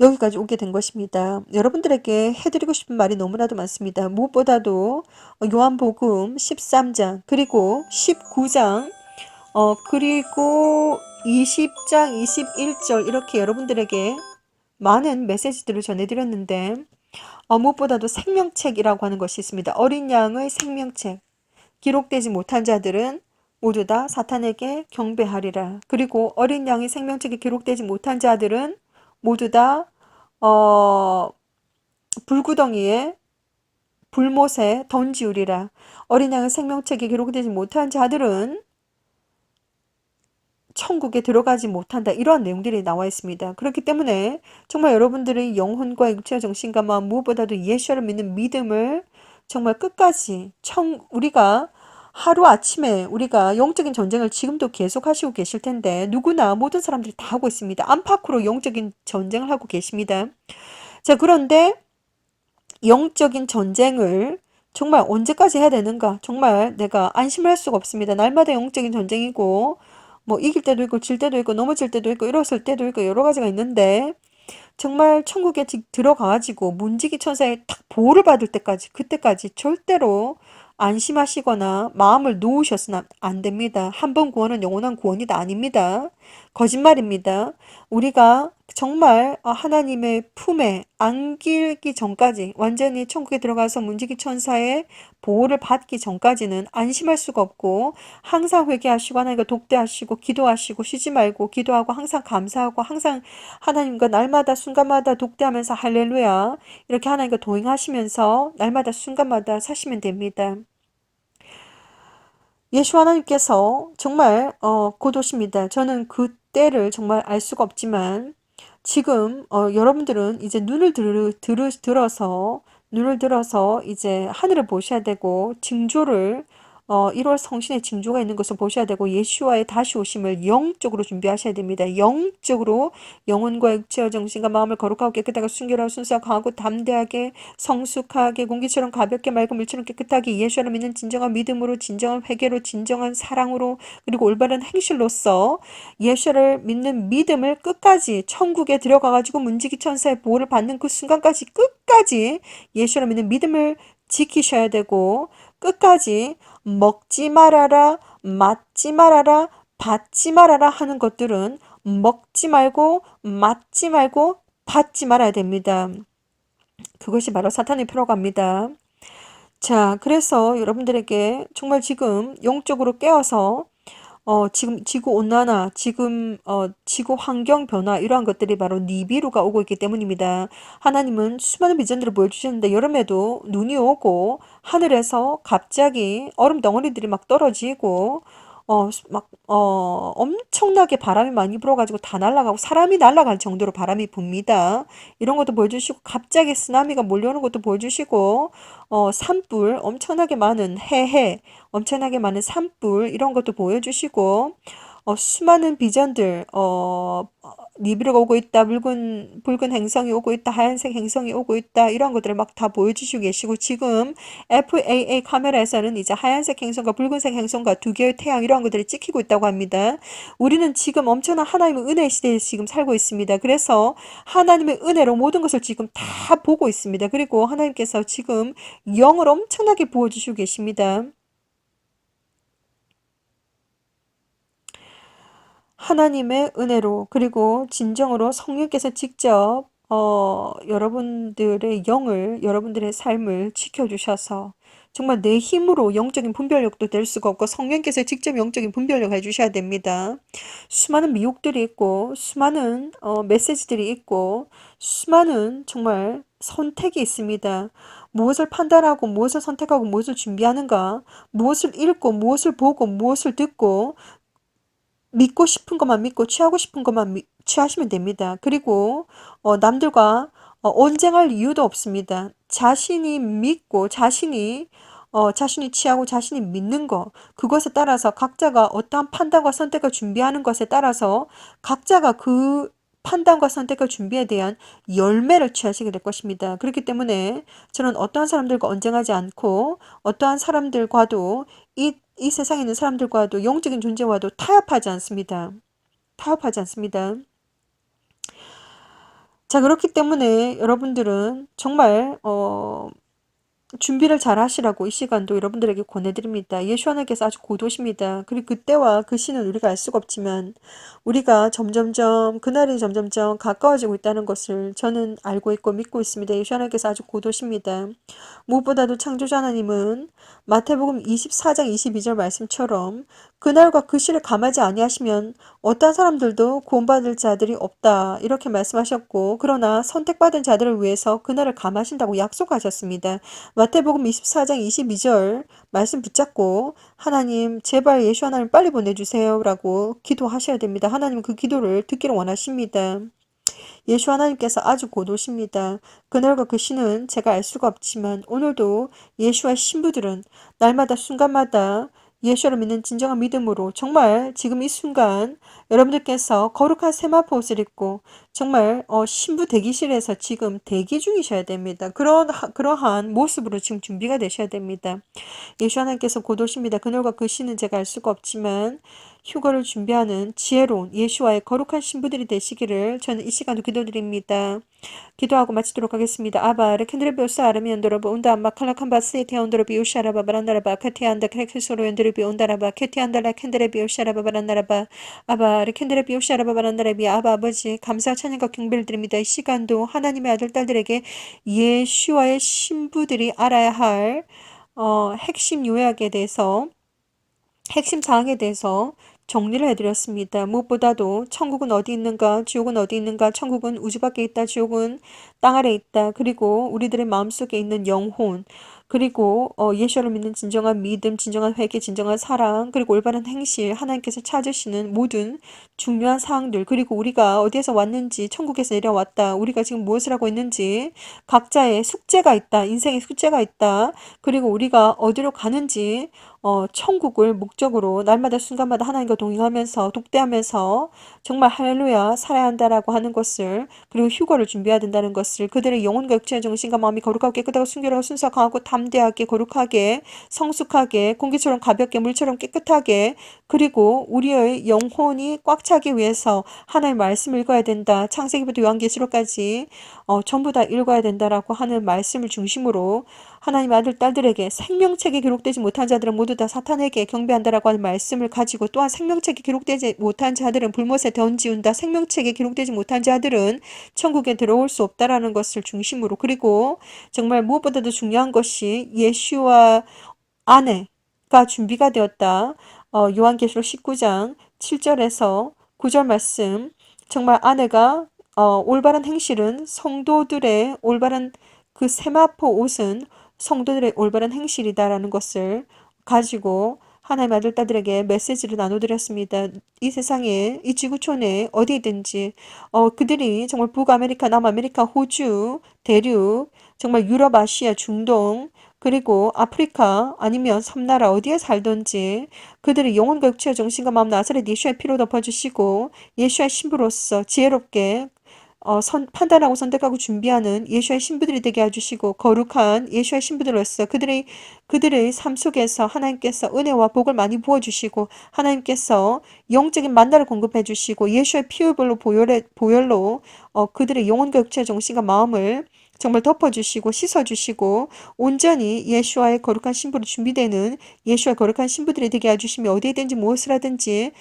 여기까지 오게 된 것입니다. 여러분들에게 해드리고 싶은 말이 너무나도 많습니다. 무엇보다도 요한복음 13장 그리고 19장 그리고 20장 21절 이렇게 여러분들에게 많은 메시지들을 전해드렸는데 무엇보다도 생명책이라고 하는 것이 있습니다. 어린 양의 생명책. 기록되지 못한 자들은 모두 다 사탄에게 경배하리라. 그리고 어린 양의 생명책이 기록되지 못한 자들은 모두 다 불구덩이에 불못에 던지우리라. 어린 양의 생명책이 기록되지 못한 자들은 천국에 들어가지 못한다. 이러한 내용들이 나와 있습니다. 그렇기 때문에 정말 여러분들의 영혼과 육체와 정신과 마음 무엇보다도 예수를 믿는 믿음을 정말 끝까지 우리가 하루아침에 우리가 영적인 전쟁을 지금도 계속 하시고 계실 텐데 누구나 모든 사람들이 다 하고 있습니다. 안팎으로 영적인 전쟁을 하고 계십니다. 자, 그런데 영적인 전쟁을 정말 언제까지 해야 되는가? 정말 내가 안심할 수가 없습니다. 날마다 영적인 전쟁이고 뭐 이길 때도 있고 질 때도 있고 넘어질 때도 있고 일어설 때도 있고 여러 가지가 있는데 정말 천국에 들어가가지고 문지기 천사의 탁 보호를 받을 때까지 그때까지 절대로 안심하시거나 마음을 놓으셨으면 안 됩니다. 한 번 구원은 영원한 구원이다 아닙니다. 거짓말입니다. 우리가 정말 하나님의 품에 안기기 전까지 완전히 천국에 들어가서 문지기 천사의 보호를 받기 전까지는 안심할 수가 없고 항상 회개하시고 하나님과 독대하시고 기도하시고 쉬지 말고 기도하고 항상 감사하고 항상 하나님과 날마다 순간마다 독대하면서 할렐루야 이렇게 하나님과 동행하시면서 날마다 순간마다 사시면 됩니다. 예수 하나님께서 정말 곧 오십니다. 저는 그 때를 정말 알 수가 없지만 지금 여러분들은 이제 눈을 들어서 이제 하늘을 보셔야 되고 징조를 1월 성신의 징조가 있는 것을 보셔야 되고 예수와의 다시 오심을 영적으로 준비하셔야 됩니다. 영적으로 영혼과 육체와 정신과 마음을 거룩하고 깨끗하게 순결하고 순수하고 강하고 담대하게 성숙하게 공기처럼 가볍게 맑고 물처럼 깨끗하게 예수를 믿는 진정한 믿음으로 진정한 회개로 진정한 사랑으로 그리고 올바른 행실로서 예수를 믿는 믿음을 끝까지 천국에 들어가가지고 문지기 천사의 보호를 받는 그 순간까지 끝까지 예수를 믿는 믿음을 지키셔야 되고 끝까지 먹지 말아라, 맞지 말아라, 받지 말아라 하는 것들은 먹지 말고, 맞지 말고, 받지 말아야 됩니다. 그것이 바로 사탄의 표라고 합니다. 자, 그래서 여러분들에게 정말 지금 영적으로 깨어서 지금 지구 온난화, 지금 지구 환경 변화 이러한 것들이 바로 니비루가 오고 있기 때문입니다. 하나님은 수많은 비전들을 보여주셨는데 여름에도 눈이 오고 하늘에서 갑자기 얼음 덩어리들이 막 떨어지고 엄청나게 바람이 많이 불어가지고 다 날아가고 사람이 날아갈 정도로 바람이 붑니다. 이런 것도 보여주시고 갑자기 쓰나미가 몰려오는 것도 보여주시고 산불 엄청나게 많은 엄청나게 많은 산불 이런 것도 보여주시고 수많은 비전들 니비루가 오고 있다 붉은 행성이 오고 있다 하얀색 행성이 오고 있다 이런 것들을 막 다 보여주시고 계시고 지금 FAA 카메라에서는 이제 하얀색 행성과 붉은색 행성과 두 개의 태양 이런 것들이 찍히고 있다고 합니다. 우리는 지금 엄청난 하나님의 은혜 시대에 지금 살고 있습니다. 그래서 하나님의 은혜로 모든 것을 지금 다 보고 있습니다. 그리고 하나님께서 지금 영을 엄청나게 부어주시고 계십니다. 하나님의 은혜로 그리고 진정으로 성령께서 직접 여러분들의 영을 여러분들의 삶을 지켜주셔서 정말 내 힘으로 영적인 분별력도 될 수가 없고 성령께서 직접 영적인 분별력 해주셔야 됩니다. 수많은 미혹들이 있고 수많은 메시지들이 있고 수많은 정말 선택이 있습니다. 무엇을 판단하고 무엇을 선택하고 무엇을 준비하는가 무엇을 읽고 무엇을 보고 무엇을 듣고 믿고 싶은 것만 믿고 취하고 싶은 것만 취하시면 됩니다. 그리고 남들과 언쟁할 이유도 없습니다. 자신이 믿고 자신이 취하고 자신이 믿는 것 그것에 따라서 각자가 어떠한 판단과 선택을 준비하는 것에 따라서 각자가 그 판단과 선택과 준비에 대한 열매를 취하시게 될 것입니다. 그렇기 때문에 저는 어떠한 사람들과 언쟁하지 않고 어떠한 사람들과도 이 세상에 있는 사람들과도 영적인 존재와도 타협하지 않습니다. 타협하지 않습니다. 자, 그렇기 때문에 여러분들은 정말 준비를 잘 하시라고 이 시간도 여러분들에게 권해드립니다. 예수 하나님께서 아주 고도십니다. 그리고 그때와 그 시는 우리가 알 수가 없지만 우리가 점점점 그날이 점점점 가까워지고 있다는 것을 저는 알고 있고 믿고 있습니다. 예수 하나님께서 아주 고도십니다. 무엇보다도 창조주 하나님은 마태복음 24장 22절 말씀처럼 그날과 그 시를 감하지 아니하시면 어떤 사람들도 구원받을 자들이 없다 이렇게 말씀하셨고 그러나 선택받은 자들을 위해서 그날을 감하신다고 약속하셨습니다. 마태복음 24장 22절 말씀 붙잡고 하나님 제발 예수 하나님 빨리 보내주세요 라고 기도하셔야 됩니다. 하나님 그 기도를 듣기를 원하십니다. 예수 하나님께서 아주 고도십니다. 그날과 그 시는 제가 알 수가 없지만 오늘도 예수와 신부들은 날마다 순간마다 예수를 믿는 진정한 믿음으로 정말 지금 이 순간 여러분들께서 거룩한 세마포 옷을 입고 정말 신부 대기실에서 지금 대기 중이셔야 됩니다. 그러한 모습으로 지금 준비가 되셔야 됩니다. 예수 하나님께서 고도십니다. 그날과 그 시는 제가 알 수가 없지만 휴거를 준비하는 지혜로운 예수와의 거룩한 신부들이 되시기를 저는 이 시간도 기도드립니다. 기도하고 마치도록 하겠습니다. 아바 레켄드레비오스 아르미언도로브 온다 암마 칼라칸바스에 테온도로비 우샤라바 바란다라바 카티안다 크레크소로 연드레비 온다라바 캐티안다 레켄드레비 우샤라바 바란다라바 아바 레켄드레비 우샤라바 바란다라비 아바 아버지 감사 찬양과 경배를 드립니다. 이 시간도 하나님의 아들 딸들에게 예수와의 신부들이 알아야 할 핵심 요약에 대해서 핵심 사항에 대해서 정리를 해드렸습니다. 무엇보다도 천국은 어디 있는가, 지옥은 어디 있는가, 천국은 우주 밖에 있다, 지옥은 땅 아래 있다, 그리고 우리들의 마음속에 있는 영혼, 그리고 예수를 믿는 진정한 믿음, 진정한 회개, 진정한 사랑, 그리고 올바른 행실, 하나님께서 찾으시는 모든 중요한 사항들, 그리고 우리가 어디에서 왔는지, 천국에서 내려왔다, 우리가 지금 무엇을 하고 있는지, 각자의 숙제가 있다, 인생의 숙제가 있다, 그리고 우리가 어디로 가는지, 천국을 목적으로 날마다 순간마다 하나님과 동행하면서 독대하면서 정말 할렐루야 살아야 한다라고 하는 것을 그리고 휴거를 준비해야 된다는 것을 그들의 영혼과 육체의 정신과 마음이 거룩하고 깨끗하고 순결하고 순수하고 강하고 담대하게 거룩하게 성숙하게 공기처럼 가볍게 물처럼 깨끗하게 그리고 우리의 영혼이 꽉 차기 위해서 하나님의 말씀을 읽어야 된다. 창세기부터 요한계시록까지 전부 다 읽어야 된다라고 하는 말씀을 중심으로 하나님 아들 딸들에게 생명책에 기록되지 못한 자들은 모두 다 사탄에게 경배한다라고 하는 말씀을 가지고 또한 생명책에 기록되지 못한 자들은 불못에 던지운다. 생명책에 기록되지 못한 자들은 천국에 들어올 수 없다라는 것을 중심으로 그리고 정말 무엇보다도 중요한 것이 예수와 아내가 준비가 되었다. 요한계시록 19장 7절에서 9절 말씀 정말 아내가 올바른 행실은 성도들의 올바른 그 세마포 옷은 성도들의 올바른 행실이다라는 것을 가지고 하나님 아들 딸들에게 메시지를 나눠드렸습니다. 이 세상에 이 지구촌에 어디든지 그들이 정말 북아메리카, 남아메리카, 호주, 대륙, 정말 유럽, 아시아, 중동 그리고 아프리카 아니면 섬나라 어디에 살든지 그들의 영혼과 육체와 정신과 마음 나사렛 예수의 피로 덮어주시고 예수의 신부로서 지혜롭게 판단하고 선택하고 준비하는 예수의 신부들이 되게 해주시고 거룩한 예수의 신부들로서 그들의 삶 속에서 하나님께서 은혜와 복을 많이 부어주시고 하나님께서 영적인 만나를 공급해 주시고 예수의 피부별로 보혈로 그들의 영혼과 육체 정신과 마음을 정말 덮어주시고 씻어주시고 온전히 예수와의 거룩한 신부로 준비되는 예수와 거룩한 신부들이 되게 해주시며 어디에 든지 무엇을 하든지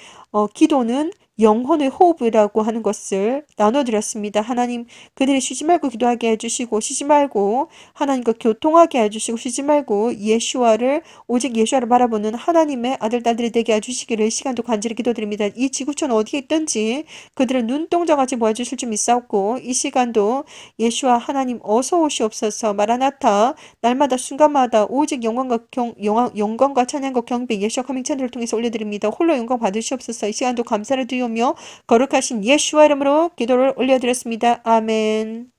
기도는 영혼의 호흡이라고 하는 것을 나눠드렸습니다. 하나님 그들이 쉬지 말고 기도하게 해주시고 쉬지 말고 하나님과 교통하게 해주시고 쉬지 말고 오직 예수와를 바라보는 하나님의 아들 딸들이 되게 해주시기를 시간도 간절히 기도드립니다. 이 지구촌 어디에 있든지 그들을 눈동자같이 보여주실 줄 믿사옵고 이 시간도 예수와 하나님 어서 오시옵소서 마라나타 날마다 순간마다 오직 영광과 찬양과 경배 예수와 커밍 채널을 통해서 올려드립니다. 홀로 영광 받으시옵소서. 이 시간도 감사를 드리오며 거룩하신 예수와 이름으로 기도를 올려드렸습니다. 아멘.